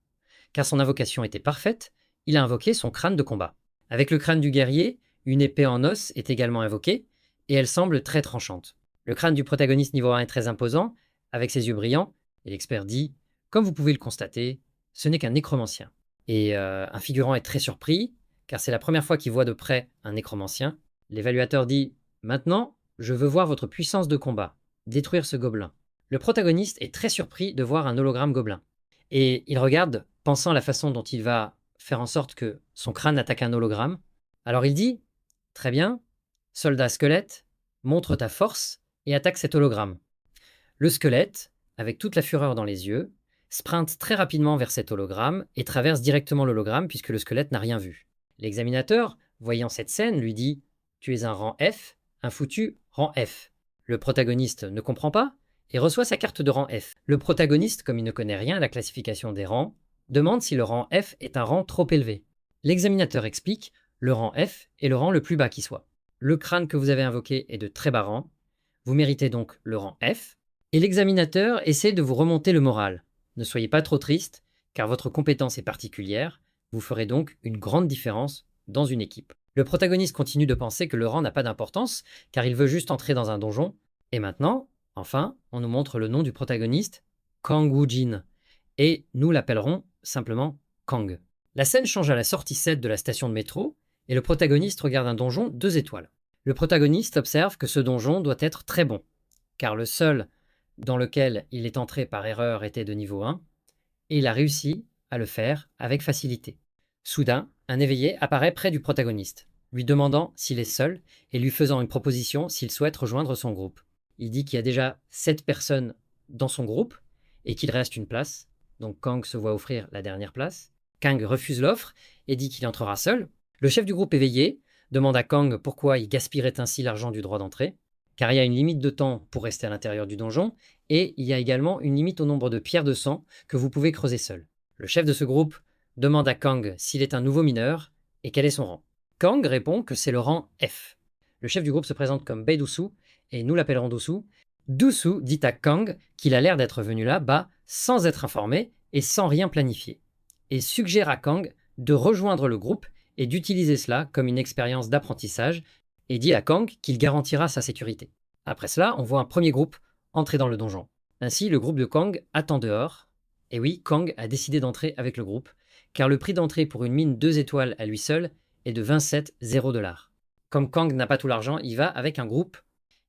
car son invocation était parfaite, il a invoqué son crâne de combat. Avec le crâne du guerrier, une épée en os est également invoquée, et elle semble très tranchante. Le crâne du protagoniste niveau 1 est très imposant, avec ses yeux brillants, et l'expert dit « Comme vous pouvez le constater, ce n'est qu'un nécromancien ». Et un figurant est très surpris, car c'est la première fois qu'il voit de près un nécromancien. L'évaluateur dit « Maintenant, je veux voir votre puissance de combat, détruire ce gobelin ». Le protagoniste est très surpris de voir un hologramme gobelin. Et il regarde, pensant à la façon dont il va faire en sorte que son crâne attaque un hologramme. Alors il dit « Très bien, soldat squelette, montre ta force et attaque cet hologramme ». Le squelette, avec toute la fureur dans les yeux, sprinte très rapidement vers cet hologramme et traverse directement l'hologramme puisque le squelette n'a rien vu. L'examinateur, voyant cette scène, lui dit « Tu es un rang F, un foutu rang F ». Le protagoniste ne comprend pas et reçoit sa carte de rang F. Le protagoniste, comme il ne connaît rien à la classification des rangs, demande si le rang F est un rang trop élevé. L'examinateur explique « Le rang F est le rang le plus bas qui soit. Le crâne que vous avez invoqué est de très bas rang. Vous méritez donc le rang F. » Et l'examinateur essaie de vous remonter le moral. Ne soyez pas trop triste, car votre compétence est particulière. Vous ferez donc une grande différence dans une équipe. Le protagoniste continue de penser que le rang n'a pas d'importance, car il veut juste entrer dans un donjon. Et maintenant, enfin, on nous montre le nom du protagoniste, Kang Woo-jin, et nous l'appellerons simplement Kang. La scène change à la sortie 7 de la station de métro, et le protagoniste regarde un donjon 2 étoiles. Le protagoniste observe que ce donjon doit être très bon, car le seul dans lequel il est entré par erreur était de niveau 1, et il a réussi à le faire avec facilité. Soudain, un éveillé apparaît près du protagoniste, lui demandant s'il est seul et lui faisant une proposition s'il souhaite rejoindre son groupe. Il dit qu'il y a déjà 7 personnes dans son groupe et qu'il reste une place, donc Kang se voit offrir la dernière place. Kang refuse l'offre et dit qu'il entrera seul. Le chef du groupe éveillé demande à Kang pourquoi il gaspillerait ainsi l'argent du droit d'entrée, car il y a une limite de temps pour rester à l'intérieur du donjon, et il y a également une limite au nombre de pierres de sang que vous pouvez creuser seul. Le chef de ce groupe demande à Kang s'il est un nouveau mineur et quel est son rang. Kang répond que c'est le rang F. Le chef du groupe se présente comme Bei Dusu, et nous l'appellerons Dusu. Dusu dit à Kang qu'il a l'air d'être venu là-bas sans être informé et sans rien planifier, et suggère à Kang de rejoindre le groupe et d'utiliser cela comme une expérience d'apprentissage, et dit à Kang qu'il garantira sa sécurité. Après cela, on voit un premier groupe entrer dans le donjon. Ainsi, le groupe de Kang attend dehors. Et oui, Kang a décidé d'entrer avec le groupe, car le prix d'entrée pour une mine 2 étoiles à lui seul est de 27,0 $. Comme Kang n'a pas tout l'argent, il va avec un groupe.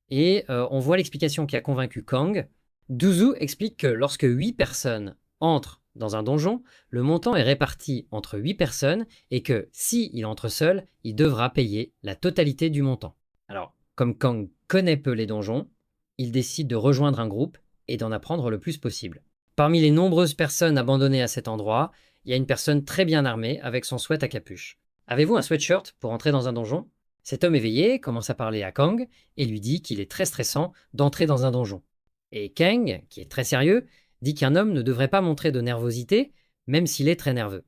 Et on voit l'explication qui a convaincu Kang. Duzu explique que lorsque 8 personnes entrent dans un donjon, le montant est réparti entre 8 personnes et que si il entre seul, il devra payer la totalité du montant. Alors, comme Kang connaît peu les donjons, il décide de rejoindre un groupe et d'en apprendre le plus possible. Parmi les nombreuses personnes abandonnées à cet endroit, il y a une personne très bien armée avec son sweat à capuche. Avez-vous un sweatshirt pour entrer dans un donjon? Cet homme éveillé commence à parler à Kang et lui dit qu'il est très stressant d'entrer dans un donjon. Et Kang, qui est très sérieux, dit qu'un homme ne devrait pas montrer de nervosité, même s'il est très nerveux.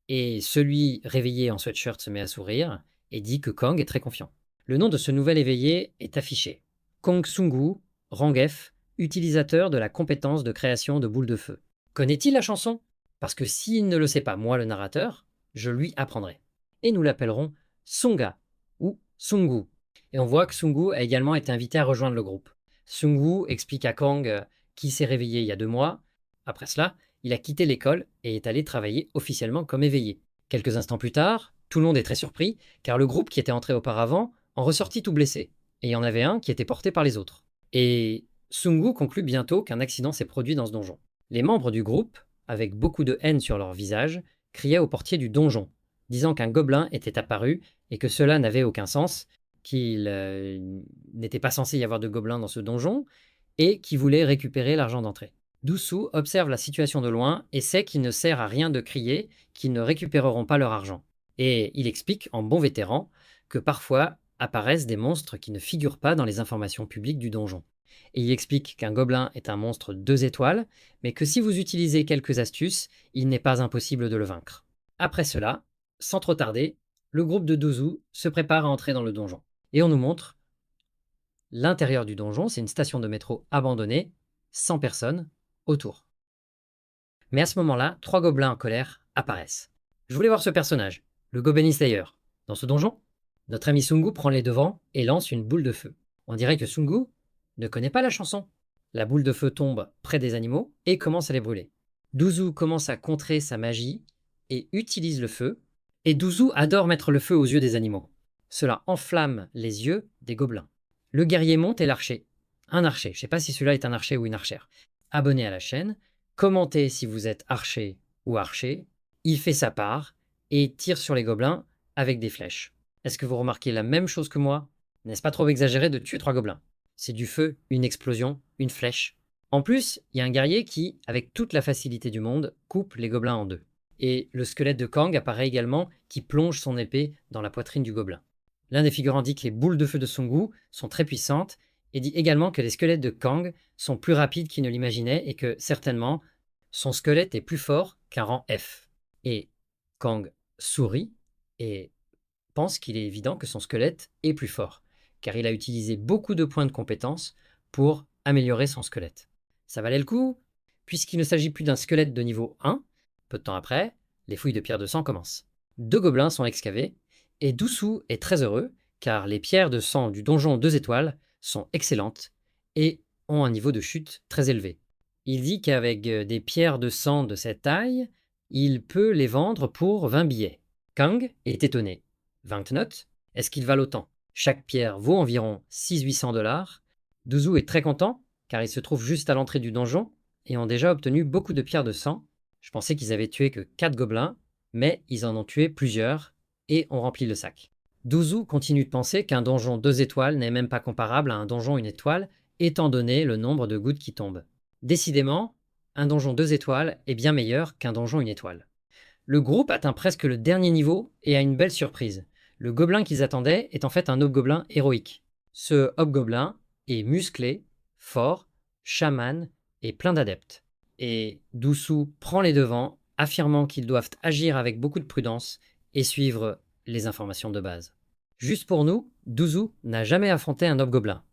Et celui réveillé en sweatshirt se met à sourire et dit que Kang est très confiant. Le nom de ce nouvel éveillé est affiché. Kong Sungu, Rangef, utilisateur de la compétence de création de boules de feu. Connaît-il la chanson? Parce que s'il ne le sait pas, moi le narrateur, je lui apprendrai. Et nous l'appellerons Songa ou Sungu. Et on voit que Sungu a également été invité à rejoindre le groupe. Sungu explique à Kang qu'il s'est réveillé il y a 2 mois. Après cela, il a quitté l'école et est allé travailler officiellement comme éveillé. Quelques instants plus tard, tout le monde est très surpris, car le groupe qui était entré auparavant en ressortit tout blessé, et il y en avait un qui était porté par les autres. Et Sungu conclut bientôt qu'un accident s'est produit dans ce donjon. Les membres du groupe, avec beaucoup de haine sur leur visage, criaient au portier du donjon, disant qu'un gobelin était apparu et que cela n'avait aucun sens, qu'il n'était pas censé y avoir de gobelins dans ce donjon, et qui voulait récupérer l'argent d'entrée. Dusu observe la situation de loin et sait qu'il ne sert à rien de crier, qu'ils ne récupéreront pas leur argent. Et il explique, en bon vétéran, que parfois apparaissent des monstres qui ne figurent pas dans les informations publiques du donjon. Et il explique qu'un gobelin est un monstre 2 étoiles, mais que si vous utilisez quelques astuces, il n'est pas impossible de le vaincre. Après cela, sans trop tarder, le groupe de Dusu se prépare à entrer dans le donjon. Et on nous montre l'intérieur du donjon, c'est une station de métro abandonnée, sans personne autour. Mais à ce moment-là, 3 gobelins en colère apparaissent. Je voulais voir ce personnage, le Goblin Slayer. Dans ce donjon, notre ami Sungu prend les devants et lance une boule de feu. On dirait que Sungu ne connaît pas la chanson. La boule de feu tombe près des animaux et commence à les brûler. Duzu commence à contrer sa magie et utilise le feu. Et Duzu adore mettre le feu aux yeux des animaux. Cela enflamme les yeux des gobelins. Le guerrier monte et l'archer. Un archer, je ne sais pas si celui-là est un archer ou une archère. Abonnez à la chaîne, commentez si vous êtes archer ou archer. Il fait sa part et tire sur les gobelins avec des flèches. Est-ce que vous remarquez la même chose que moi? N'est-ce pas trop exagéré de tuer 3 gobelins? C'est du feu, une explosion, une flèche. En plus, il y a un guerrier qui, avec toute la facilité du monde, coupe les gobelins en 2. Et le squelette de Kang apparaît également, qui plonge son épée dans la poitrine du gobelin. L'un des figurants dit que les boules de feu de Sungu sont très puissantes, et dit également que les squelettes de Kang sont plus rapides qu'il ne l'imaginait, et que, certainement, son squelette est plus fort qu'un rang F. Et Kang sourit, et pense qu'il est évident que son squelette est plus fort, car il a utilisé beaucoup de points de compétence pour améliorer son squelette. Ça valait le coup, puisqu'il ne s'agit plus d'un squelette de niveau 1. Peu de temps après, les fouilles de pierres de sang commencent. 2 gobelins sont excavés, et Dusu est très heureux, car les pierres de sang du donjon 2 étoiles sont excellentes et ont un niveau de chute très élevé. Il dit qu'avec des pierres de sang de cette taille, il peut les vendre pour 20 billets. Kang est étonné. 20 notes? Est-ce qu'ils valent autant? Chaque pierre vaut environ 600-800 $. Duzu est très content, car il se trouve juste à l'entrée du donjon, et ont déjà obtenu beaucoup de pierres de sang. Je pensais qu'ils avaient tué que 4 gobelins, mais ils en ont tué plusieurs, et ont rempli le sac. Duzu continue de penser qu'un donjon 2 étoiles n'est même pas comparable à un donjon 1 étoile, étant donné le nombre de gouttes qui tombent. Décidément, un donjon 2 étoiles est bien meilleur qu'un donjon 1 étoile. Le groupe atteint presque le dernier niveau et a une belle surprise. Le gobelin qu'ils attendaient est en fait un hobgoblin héroïque. Ce hobgoblin est musclé, fort, chaman et plein d'adeptes. Et Dusu prend les devants, affirmant qu'ils doivent agir avec beaucoup de prudence et suivre les informations de base. Juste pour nous, Dusu n'a jamais affronté un hobgoblin.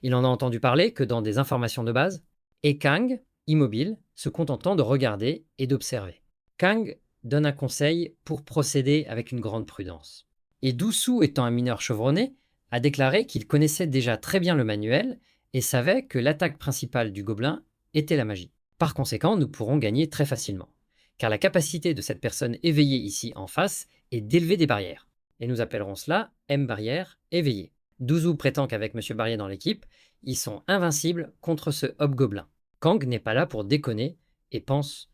Il en a entendu parler que dans des informations de base, et Kang, immobile, se contentant de regarder et d'observer. Kang donne un conseil pour procéder avec une grande prudence. Et Dusu, étant un mineur chevronné, a déclaré qu'il connaissait déjà très bien le manuel et savait que l'attaque principale du gobelin était la magie. Par conséquent, nous pourrons gagner très facilement, car la capacité de cette personne éveillée ici en face est d'élever des barrières. Et nous appellerons cela M-barrière éveillée. Dusu prétend qu'avec M. Barrier dans l'équipe, ils sont invincibles contre ce hobgoblin. Kang n'est pas là pour déconner et pense: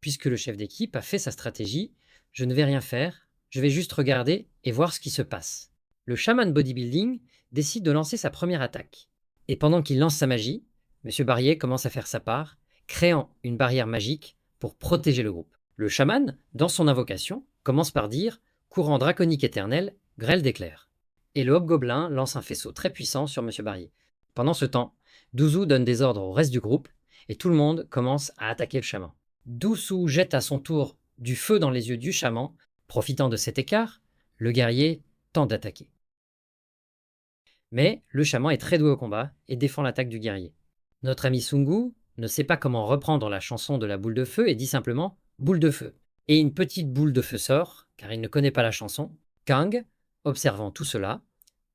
puisque le chef d'équipe a fait sa stratégie, je ne vais rien faire, je vais juste regarder et voir ce qui se passe. Le chaman bodybuilding décide de lancer sa première attaque. Et pendant qu'il lance sa magie, M. Barrier commence à faire sa part, créant une barrière magique pour protéger le groupe. Le chaman, dans son invocation, commence par dire « Courant draconique éternel, grêle d'éclairs ». Et le hobgoblin lance un faisceau très puissant sur M. Barrier. Pendant ce temps, Dusu donne des ordres au reste du groupe et tout le monde commence à attaquer le chaman. Dusu jette à son tour du feu dans les yeux du chaman. Profitant de cet écart, le guerrier tente d'attaquer. Mais le chaman est très doué au combat et défend l'attaque du guerrier. Notre ami Sungu ne sait pas comment reprendre la chanson de la boule de feu et dit simplement « boule de feu ». Et une petite boule de feu sort, car il ne connaît pas la chanson. Kang, observant tout cela,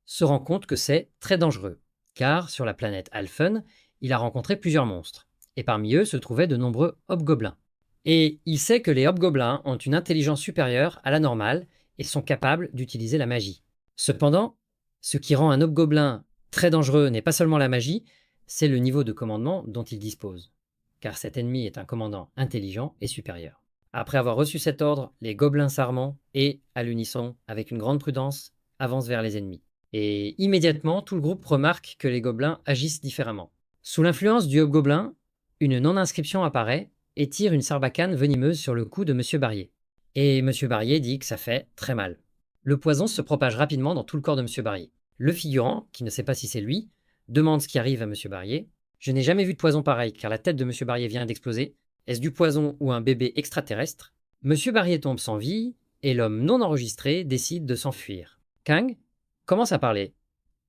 se rend compte que c'est très dangereux, car sur la planète Alphen, il a rencontré plusieurs monstres, et parmi eux se trouvaient de nombreux hobgoblins. Et il sait que les hobgoblins ont une intelligence supérieure à la normale et sont capables d'utiliser la magie. Cependant, ce qui rend un hobgoblin très dangereux n'est pas seulement la magie, c'est le niveau de commandement dont il dispose, car cet ennemi est un commandant intelligent et supérieur. Après avoir reçu cet ordre, les gobelins s'arment et, à l'unisson, avec une grande prudence, avancent vers les ennemis. Et immédiatement, tout le groupe remarque que les gobelins agissent différemment. Sous l'influence du hobgoblin, une non-inscription apparaît et tire une sarbacane venimeuse sur le cou de M. Barrier. Et M. Barrier dit que ça fait très mal. Le poison se propage rapidement dans tout le corps de M. Barrier. Le figurant, qui ne sait pas si c'est lui, demande ce qui arrive à M. Barrier. Je n'ai jamais vu de poison pareil, car la tête de M. Barrier vient d'exploser. Est-ce du poison ou un bébé extraterrestre? M. Barrier tombe sans vie, et l'homme non enregistré décide de s'enfuir. Kang commence à parler.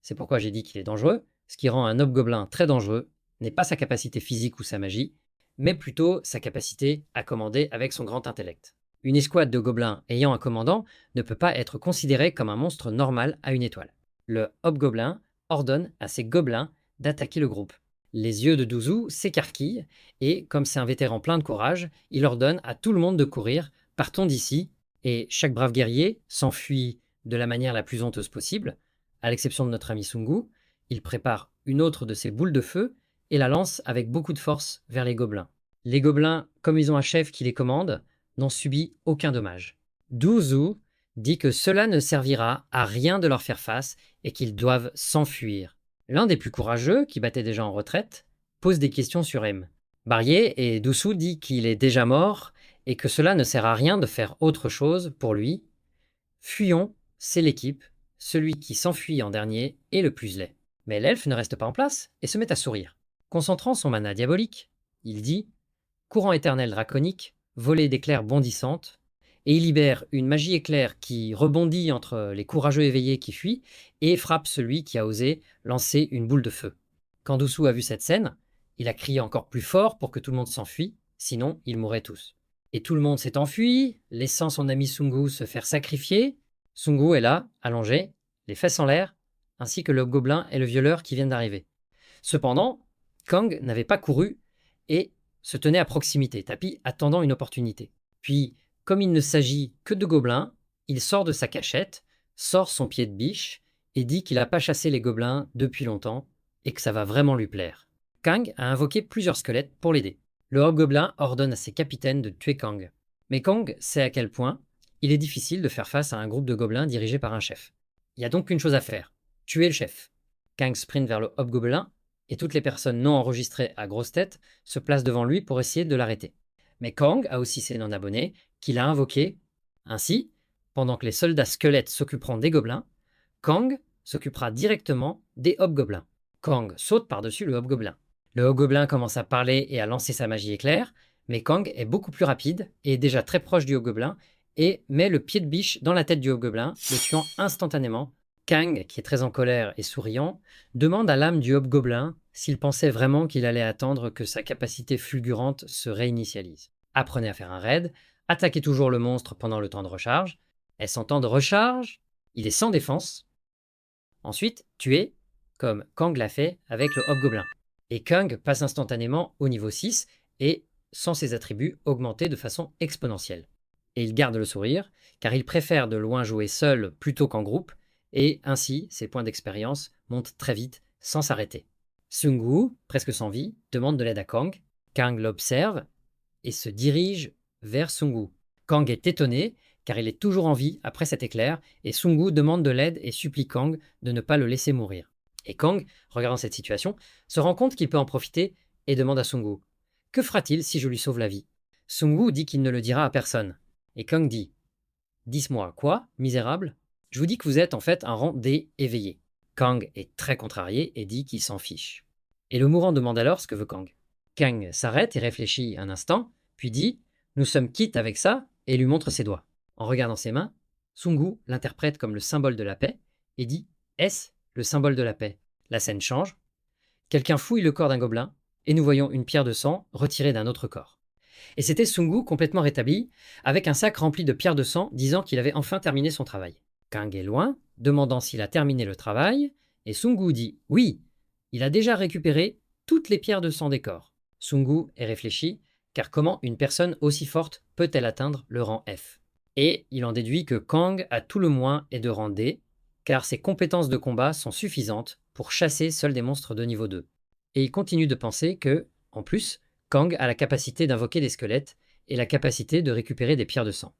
C'est pourquoi j'ai dit qu'il est dangereux. Ce qui rend un hobgoblin très dangereux n'est pas sa capacité physique ou sa magie, mais plutôt sa capacité à commander avec son grand intellect. Une escouade de gobelins ayant un commandant ne peut pas être considérée comme un monstre normal à une étoile. Le hobgoblin ordonne à ses gobelins d'attaquer le groupe. Les yeux de Douzou s'écarquillent et, comme c'est un vétéran plein de courage, il ordonne à tout le monde de courir « Partons d'ici » et chaque brave guerrier s'enfuit de la manière la plus honteuse possible. À l'exception de notre ami Sungu, il prépare une autre de ses boules de feu et la lance avec beaucoup de force vers les gobelins. Les gobelins, comme ils ont un chef qui les commande, n'ont subi aucun dommage. Douzou dit que cela ne servira à rien de leur faire face et qu'ils doivent s'enfuir. L'un des plus courageux, qui battait déjà en retraite, pose des questions sur M. Barrier et Douzou dit qu'il est déjà mort et que cela ne sert à rien de faire autre chose pour lui. Fuyons, c'est l'équipe, celui qui s'enfuit en dernier est le plus laid. Mais l'elfe ne reste pas en place et se met à sourire. Concentrant son mana diabolique, il dit « Courant éternel draconique, volée d'éclairs bondissantes », et il libère une magie éclair qui rebondit entre les courageux éveillés qui fuient et frappe celui qui a osé lancer une boule de feu. Quand Douzou a vu cette scène, il a crié encore plus fort pour que tout le monde s'enfuit, sinon ils mourraient tous. Et tout le monde s'est enfui, laissant son ami Sungu se faire sacrifier. Sungu est là, allongé, les fesses en l'air, ainsi que le gobelin et le violeur qui viennent d'arriver. Cependant, Kang n'avait pas couru et se tenait à proximité, tapis attendant une opportunité. Puis, comme il ne s'agit que de gobelins, il sort de sa cachette, sort son pied de biche et dit qu'il n'a pas chassé les gobelins depuis longtemps et que ça va vraiment lui plaire. Kang a invoqué plusieurs squelettes pour l'aider. Le hobgoblin ordonne à ses capitaines de tuer Kang. Mais Kang sait à quel point il est difficile de faire face à un groupe de gobelins dirigé par un chef. Il y a donc une chose à faire, tuer le chef. Kang sprint vers le hobgoblin et toutes les personnes non enregistrées à grosse tête se placent devant lui pour essayer de l'arrêter. Mais Kang a aussi ses non-abonnés qu'il a invoqués. Ainsi, pendant que les soldats squelettes s'occuperont des gobelins, Kang s'occupera directement des hobgoblins. Kang saute par-dessus le hobgoblin. Le hobgoblin commence à parler et à lancer sa magie éclair, mais Kang est beaucoup plus rapide et est déjà très proche du hobgoblin et met le pied de biche dans la tête du hobgoblin, le tuant instantanément. Kang, qui est très en colère et souriant, demande à l'âme du hobgoblin s'il pensait vraiment qu'il allait attendre que sa capacité fulgurante se réinitialise. Apprenez à faire un raid, attaquez toujours le monstre pendant le temps de recharge. Est-ce en temps de recharge? Il est sans défense. Ensuite, tuez, comme Kang l'a fait avec le hobgoblin. Et Kang passe instantanément au niveau 6 et, sans ses attributs, augmentés de façon exponentielle. Et il garde le sourire, car il préfère de loin jouer seul plutôt qu'en groupe, et ainsi ses points d'expérience montent très vite sans s'arrêter. Sungu, presque sans vie, demande de l'aide à Kang. Kang l'observe et se dirige vers Sungu. Kang est étonné car il est toujours en vie après cet éclair et Sungu demande de l'aide et supplie Kang de ne pas le laisser mourir. Et Kang, regardant cette situation, se rend compte qu'il peut en profiter et demande à Sungu « Que fera-t-il si je lui sauve la vie ?» Sungu dit qu'il ne le dira à personne. Et Kang dit « Dis-moi, quoi, misérable ? Je vous dis que vous êtes en fait un rang D éveillé. » Kang est très contrarié et dit qu'il s'en fiche. Et le mourant demande alors ce que veut Kang. Kang s'arrête et réfléchit un instant, puis dit « Nous sommes quittes avec ça » et lui montre ses doigts. En regardant ses mains, Sungu l'interprète comme le symbole de la paix et dit « Est-ce le symbole de la paix. La scène change. Quelqu'un fouille le corps d'un gobelin et nous voyons une pierre de sang retirée d'un autre corps. Et c'était Sungu complètement rétabli, avec un sac rempli de pierres de sang disant qu'il avait enfin terminé son travail. Kang est loin, demandant s'il a terminé le travail, et Sungu dit oui, il a déjà récupéré toutes les pierres de sang des corps. Sungu est réfléchi, car comment une personne aussi forte peut-elle atteindre le rang F? Et il en déduit que Kang, à tout le moins, est de rang D, car ses compétences de combat sont suffisantes pour chasser seuls des monstres de niveau 2. Et il continue de penser que, en plus, Kang a la capacité d'invoquer des squelettes et la capacité de récupérer des pierres de sang.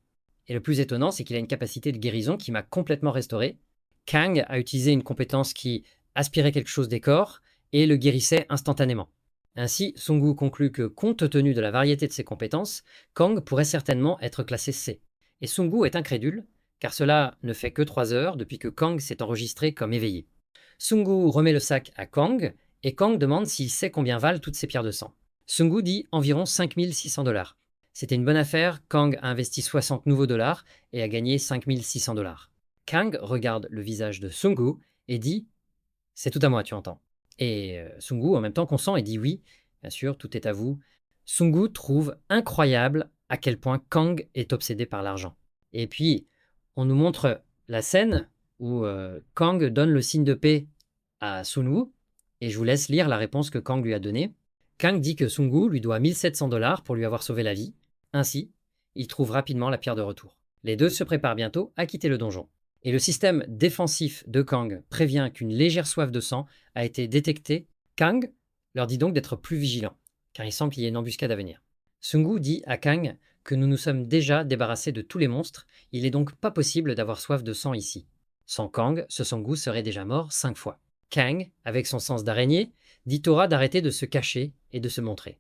Et le plus étonnant, c'est qu'il a une capacité de guérison qui m'a complètement restauré. Kang a utilisé une compétence qui aspirait quelque chose des corps et le guérissait instantanément. Ainsi, Sungu conclut que, compte tenu de la variété de ses compétences, Kang pourrait certainement être classé C. Et Sungu est incrédule, car cela ne fait que 3 heures depuis que Kang s'est enregistré comme éveillé. Sungu remet le sac à Kang, et Kang demande s'il sait combien valent toutes ces pierres de sang. Sungu dit environ 5600 $. C'était une bonne affaire, Kang a investi 60 nouveaux dollars et a gagné 5600 $. Kang regarde le visage de Sungu et dit « C'est tout à moi, tu entends ?» Et Sungu en même temps consent et dit « Oui, bien sûr, tout est à vous. » Sungu trouve incroyable à quel point Kang est obsédé par l'argent. Et puis, on nous montre la scène où Kang donne le signe de paix à Sungu, et je vous laisse lire la réponse que Kang lui a donnée. Kang dit que Sungu lui doit 1700 $ pour lui avoir sauvé la vie. Ainsi, il trouve rapidement la pierre de retour. Les deux se préparent bientôt à quitter le donjon. Et le système défensif de Kang prévient qu'une légère soif de sang a été détectée. Kang leur dit donc d'être plus vigilants, car il semble qu'il y ait une embuscade à venir. Sungu dit à Kang que nous nous sommes déjà débarrassés de tous les monstres, il n'est donc pas possible d'avoir soif de sang ici. Sans Kang, ce Sungu serait déjà mort 5 fois. Kang, avec son sens d'araignée, dit Tora d'arrêter de se cacher et de se montrer.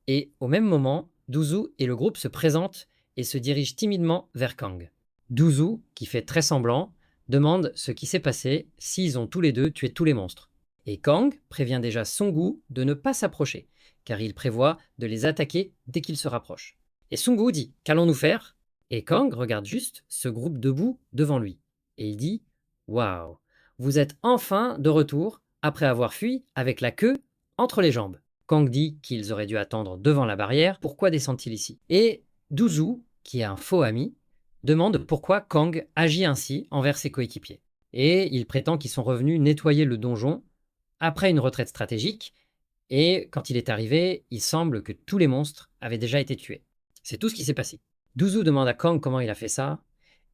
Et au même moment, Duzu et le groupe se présentent et se dirigent timidement vers Kang. Duzu, qui fait très semblant, demande ce qui s'est passé s'ils ont tous les deux tué tous les monstres. Et Kang prévient déjà Sungu de ne pas s'approcher, car il prévoit de les attaquer dès qu'ils se rapprochent. Et Sungu dit « Qu'allons-nous faire ?» Et Kang regarde juste ce groupe debout devant lui. Et il dit « Waouh, vous êtes enfin de retour après avoir fui avec la queue entre les jambes. » Kang dit qu'ils auraient dû attendre devant la barrière. Pourquoi descend-il ici? Et Duzu, qui est un faux ami, demande pourquoi Kang agit ainsi envers ses coéquipiers. Et il prétend qu'ils sont revenus nettoyer le donjon après une retraite stratégique. Et quand il est arrivé, il semble que tous les monstres avaient déjà été tués. C'est tout ce qui s'est passé. Duzu demande à Kang comment il a fait ça.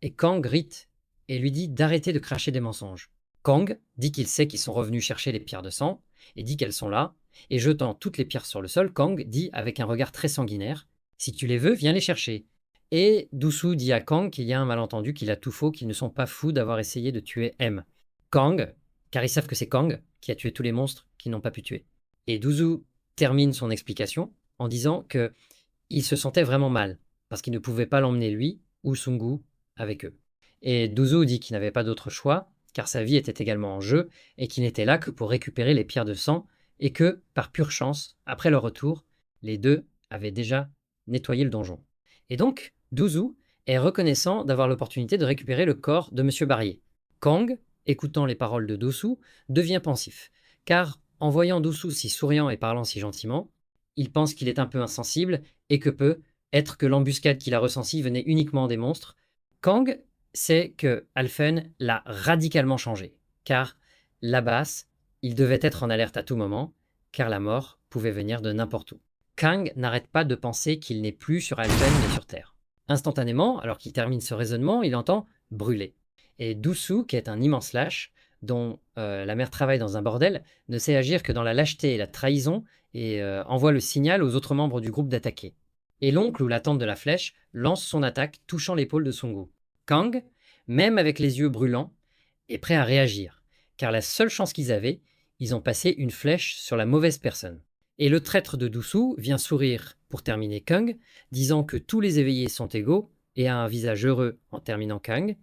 Et Kang grite et lui dit d'arrêter de cracher des mensonges. Kang dit qu'il sait qu'ils sont revenus chercher les pierres de sang et dit qu'elles sont là. Et jetant toutes les pierres sur le sol, Kang dit avec un regard très sanguinaire « Si tu les veux, viens les chercher ». Et Duzu dit à Kang qu'il y a un malentendu, qu'il a tout faux, qu'ils ne sont pas fous d'avoir essayé de tuer M. Kang, car ils savent que c'est Kang qui a tué tous les monstres qu'ils n'ont pas pu tuer. Et Duzu termine son explication en disant qu'il se sentait vraiment mal, parce qu'il ne pouvait pas l'emmener lui ou Sungu avec eux. Et Duzu dit qu'il n'avait pas d'autre choix, car sa vie était également en jeu, et qu'il n'était là que pour récupérer les pierres de sang, et que, par pure chance, après leur retour, les deux avaient déjà nettoyé le donjon. Et donc, Duzu est reconnaissant d'avoir l'opportunité de récupérer le corps de M. Barrier. Kang, écoutant les paroles de Duzu, devient pensif, car en voyant Duzu si souriant et parlant si gentiment, il pense qu'il est un peu insensible et que peut être que l'embuscade qu'il a ressentie venait uniquement des monstres. Kang sait que Alphen l'a radicalement changé, car là-bas, il devait être en alerte à tout moment, car la mort pouvait venir de n'importe où. Kang n'arrête pas de penser qu'il n'est plus sur Alphen mais sur Terre. Instantanément, alors qu'il termine ce raisonnement, il entend « brûler ». Et Duzu, qui est un immense lâche, dont la mère travaille dans un bordel, ne sait agir que dans la lâcheté et la trahison, et envoie le signal aux autres membres du groupe d'attaquer. Et l'oncle ou la tante de la flèche lance son attaque, touchant l'épaule de Sungu. Kang, même avec les yeux brûlants, est prêt à réagir, car la seule chance qu'ils avaient, ils ont passé une flèche sur la mauvaise personne. Et le traître de Duzu vient sourire pour terminer Kang, disant que tous les éveillés sont égaux et a un visage heureux en terminant Kang.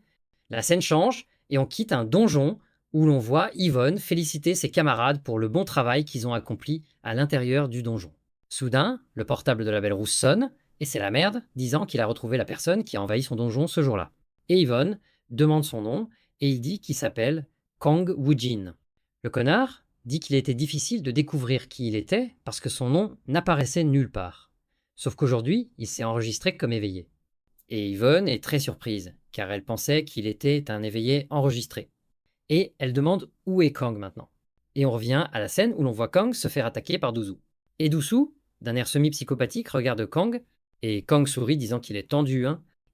La scène change et on quitte un donjon où l'on voit Yvonne féliciter ses camarades pour le bon travail qu'ils ont accompli à l'intérieur du donjon. Soudain, le portable de la Belle Rousse sonne et c'est la merde, disant qu'il a retrouvé la personne qui a envahi son donjon ce jour-là. Et Yvonne demande son nom et il dit qu'il s'appelle Kang Woojin. Le connard dit qu'il était difficile de découvrir qui il était parce que son nom n'apparaissait nulle part. Sauf qu'aujourd'hui, il s'est enregistré comme éveillé. Et Yvonne est très surprise, car elle pensait qu'il était un éveillé enregistré. Et elle demande où est Kang maintenant. Et on revient à la scène où l'on voit Kang se faire attaquer par Douzou. Et Douzou, d'un air semi-psychopathique, regarde Kang, et Kang sourit disant qu'il est tendu.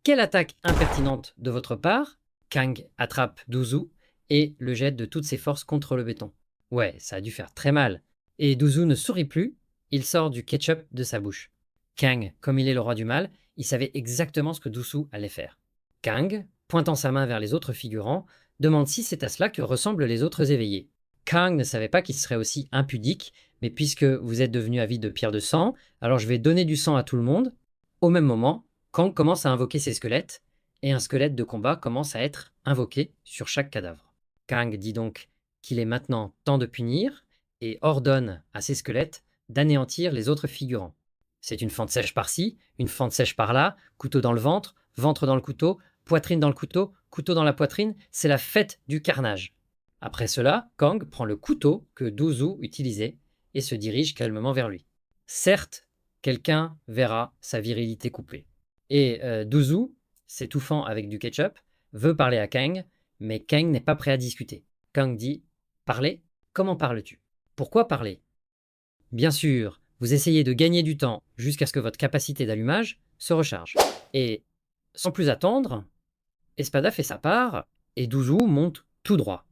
Quelle attaque impertinente de votre part! Kang attrape Douzou et le jette de toutes ses forces contre le béton. Ouais, ça a dû faire très mal. Et Douzou ne sourit plus, il sort du ketchup de sa bouche. Kang, comme il est le roi du mal, il savait exactement ce que Douzou allait faire. Kang, pointant sa main vers les autres figurants, demande si c'est à cela que ressemblent les autres éveillés. Kang ne savait pas qu'il serait aussi impudique, mais puisque vous êtes devenu avide de pierre de sang, alors je vais donner du sang à tout le monde. Au même moment, Kang commence à invoquer ses squelettes, et un squelette de combat commence à être invoqué sur chaque cadavre. Kang dit donc qu'il est maintenant temps de punir, et ordonne à ses squelettes d'anéantir les autres figurants. C'est une fente sèche par-ci, une fente sèche par-là, couteau dans le ventre, ventre dans le couteau, poitrine dans le couteau, couteau dans la poitrine, c'est la fête du carnage. Après cela, Kang prend le couteau que Douzou utilisait et se dirige calmement vers lui. Certes, quelqu'un verra sa virilité coupée. Et Douzou, s'étouffant avec du ketchup, veut parler à Kang, mais Kang n'est pas prêt à discuter. Kang dit « Parler? Comment parles-tu? Pourquoi parler? Bien sûr, vous essayez de gagner du temps jusqu'à ce que votre capacité d'allumage se recharge. Et sans plus attendre, Espada fait sa part et Douzou monte tout droit.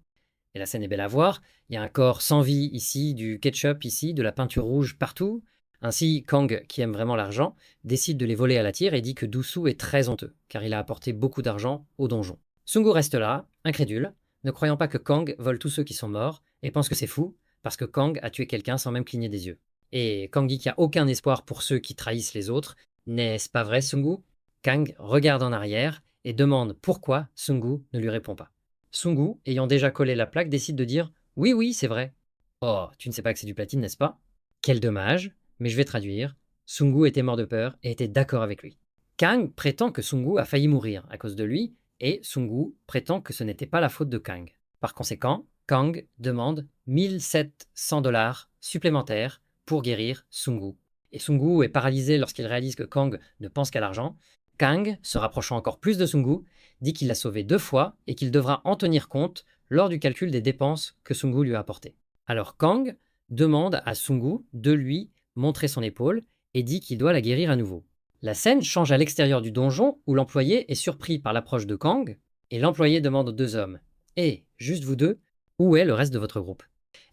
Et la scène est belle à voir, il y a un corps sans vie ici, du ketchup ici, de la peinture rouge partout. Ainsi, Kang, qui aime vraiment l'argent, décide de les voler à la tire et dit que Douzou est très honteux, car il a apporté beaucoup d'argent au donjon. Sungu reste là, incrédule, ne croyant pas que Kang vole tous ceux qui sont morts, et pense que c'est fou, parce que Kang a tué quelqu'un sans même cligner des yeux. Et Kang dit qu'il n'y a aucun espoir pour ceux qui trahissent les autres. N'est-ce pas vrai, Sungu? Kang regarde en arrière et demande pourquoi Sungu ne lui répond pas. Sungu, ayant déjà collé la plaque, décide de dire « Oui, oui, c'est vrai ». « Oh, tu ne sais pas que c'est du platine, n'est-ce pas ?» Quel dommage, mais je vais traduire. Sungu était mort de peur et était d'accord avec lui. Kang prétend que Sungu a failli mourir à cause de lui, et Sungu prétend que ce n'était pas la faute de Kang. Par conséquent, Kang demande 1700 $ supplémentaires pour guérir Sungu. Et Sungu est paralysé lorsqu'il réalise que Kang ne pense qu'à l'argent. Kang, se rapprochant encore plus de Sungu, dit qu'il l'a sauvé 2 fois et qu'il devra en tenir compte lors du calcul des dépenses que Sungu lui a apportées. Alors Kang demande à Sungu de lui montrer son épaule et dit qu'il doit la guérir à nouveau. La scène change à l'extérieur du donjon où l'employé est surpris par l'approche de Kang et l'employé demande aux 2 hommes « Hé, juste vous deux, où est le reste de votre groupe ?»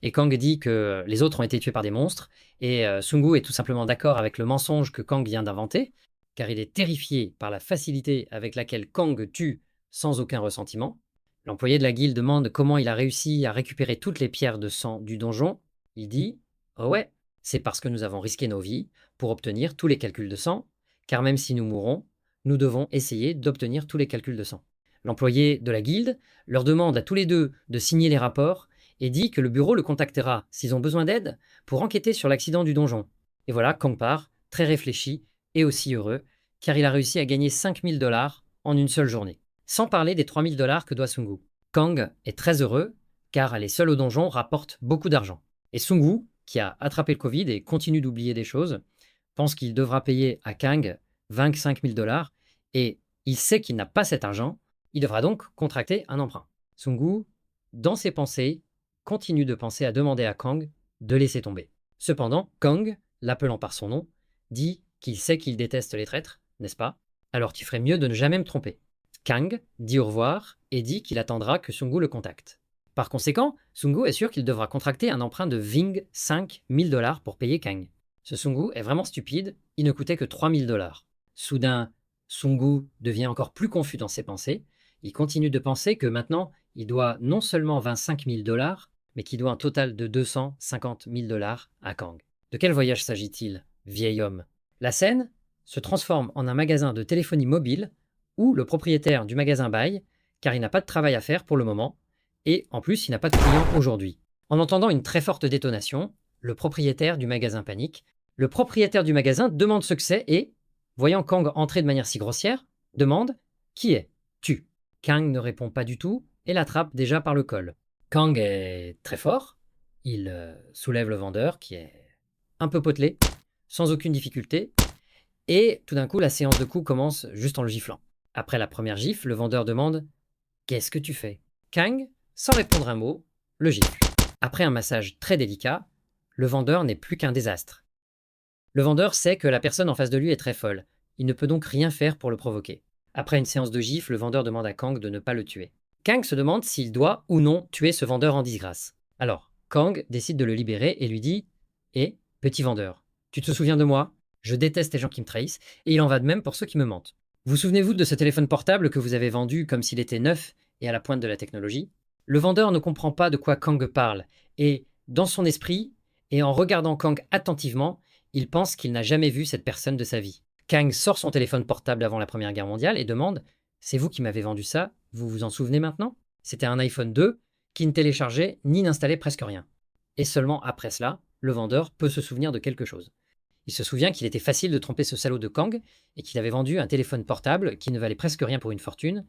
Et Kang dit que les autres ont été tués par des monstres et Sungu est tout simplement d'accord avec le mensonge que Kang vient d'inventer, car il est terrifié par la facilité avec laquelle Kang tue sans aucun ressentiment. L'employé de la guilde demande comment il a réussi à récupérer toutes les pierres de sang du donjon. Il dit « Oh ouais, c'est parce que nous avons risqué nos vies pour obtenir tous les calculs de sang, car même si nous mourons, nous devons essayer d'obtenir tous les calculs de sang. » L'employé de la guilde leur demande à tous les deux de signer les rapports et dit que le bureau le contactera s'ils ont besoin d'aide pour enquêter sur l'accident du donjon. Et voilà, Kang part, très réfléchi et aussi heureux, car il a réussi à gagner 5000 $ en une seule journée. Sans parler des 3000 $ que doit Sungu. Kang est très heureux, car aller seul au donjon rapporte beaucoup d'argent. Et Sungu, qui a attrapé le Covid et continue d'oublier des choses, pense qu'il devra payer à Kang 25 000 $, et il sait qu'il n'a pas cet argent, il devra donc contracter un emprunt. Sungu, dans ses pensées, continue de penser à demander à Kang de laisser tomber. Cependant, Kang, l'appelant par son nom, dit qu'il sait qu'il déteste les traîtres, n'est-ce pas? Alors tu ferais mieux de ne jamais me tromper. Kang dit au revoir et dit qu'il attendra que Sungu le contacte. Par conséquent, Sungu est sûr qu'il devra contracter un emprunt de Ving 5 000 $ pour payer Kang. Ce Sungu est vraiment stupide, il ne coûtait que 3 000 $. Soudain, Sungu devient encore plus confus dans ses pensées. Il continue de penser que maintenant, il doit non seulement 25 000 $, mais qu'il doit un total de 250 000 $ à Kang. De quel voyage s'agit-il, vieil homme? La scène se transforme en un magasin de téléphonie mobile où le propriétaire du magasin baille, car il n'a pas de travail à faire pour le moment, et en plus il n'a pas de clients aujourd'hui. En entendant une très forte détonation, le propriétaire du magasin panique. Le propriétaire du magasin demande ce que c'est et, voyant Kang entrer de manière si grossière, demande « Qui est? Tu ?» Kang ne répond pas du tout et l'attrape déjà par le col. Kang est très fort, Il soulève le vendeur, qui est un peu potelé, sans aucune difficulté, et tout d'un coup, la séance de coups commence juste en le giflant. Après la première gifle, le vendeur demande « Qu'est-ce que tu fais ?» Kang, sans répondre un mot, le gifle. Après un massage très délicat, le vendeur n'est plus qu'un désastre. Le vendeur sait que la personne en face de lui est très folle. Il ne peut donc rien faire pour le provoquer. Après une séance de gifles, le vendeur demande à Kang de ne pas le tuer. Kang se demande s'il doit ou non tuer ce vendeur en disgrâce. Alors, Kang décide de le libérer et lui dit « Eh, petit vendeur, tu te souviens de moi? Je déteste les gens qui me trahissent, et il en va de même pour ceux qui me mentent. Vous souvenez-vous de ce téléphone portable que vous avez vendu comme s'il était neuf et à la pointe de la technologie ?» Le vendeur ne comprend pas de quoi Kang parle, et dans son esprit, et en regardant Kang attentivement, il pense qu'il n'a jamais vu cette personne de sa vie. Kang sort son téléphone portable avant la Première Guerre mondiale et demande « C'est vous qui m'avez vendu ça, vous vous en souvenez maintenant ?» C'était un iPhone 2 qui ne téléchargeait ni n'installait presque rien. Et seulement après cela, le vendeur peut se souvenir de quelque chose. Il se souvient qu'il était facile de tromper ce salaud de Kang et qu'il avait vendu un téléphone portable qui ne valait presque rien pour une fortune.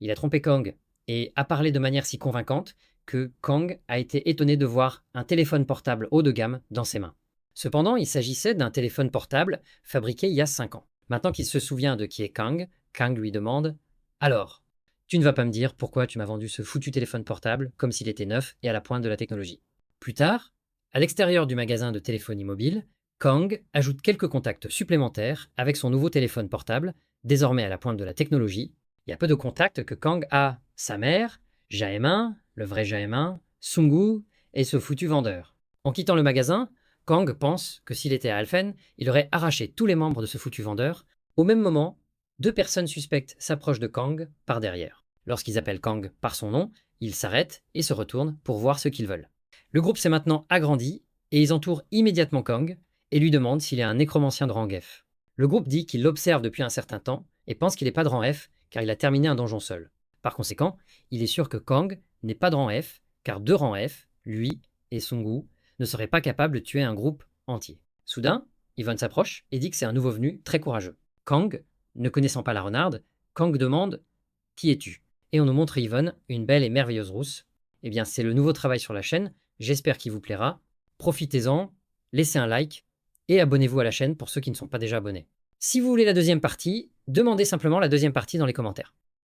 Il a trompé Kang et a parlé de manière si convaincante que Kang a été étonné de voir un téléphone portable haut de gamme dans ses mains. Cependant, il s'agissait d'un téléphone portable fabriqué il y a 5 ans. Maintenant qu'il se souvient de qui est Kang, Kang lui demande « Alors, tu ne vas pas me dire pourquoi tu m'as vendu ce foutu téléphone portable comme s'il était neuf et à la pointe de la technologie. » Plus tard, à l'extérieur du magasin de téléphonie mobile, Kang ajoute quelques contacts supplémentaires avec son nouveau téléphone portable, désormais à la pointe de la technologie. Il y a peu de contacts que Kang a sa mère, Jaemin, le vrai Jaemin, Sungu et ce foutu vendeur. En quittant le magasin, Kang pense que s'il était à Alphen, il aurait arraché tous les membres de ce foutu vendeur. Au même moment, 2 personnes suspectes s'approchent de Kang par derrière. Lorsqu'ils appellent Kang par son nom, ils s'arrêtent et se retournent pour voir ce qu'ils veulent. Le groupe s'est maintenant agrandi et ils entourent immédiatement Kang et lui demandent s'il est un nécromancien de rang F. Le groupe dit qu'il l'observe depuis un certain temps et pense qu'il n'est pas de rang F car il a terminé un donjon seul. Par conséquent, il est sûr que Kang n'est pas de rang F car 2 rangs F, lui et Sungu, ne seraient pas capables de tuer un groupe entier. Soudain, Yvonne s'approche et dit que c'est un nouveau venu très courageux. Kang, ne connaissant pas la renarde, Kang demande « Qui es-tu » et on nous montre Yvonne, une belle et merveilleuse rousse. Eh bien, c'est le nouveau travail sur la chaîne, j'espère qu'il vous plaira. Profitez-en, laissez un like et abonnez-vous à la chaîne pour ceux qui ne sont pas déjà abonnés. Si vous voulez la deuxième partie, demandez simplement la deuxième partie dans les commentaires.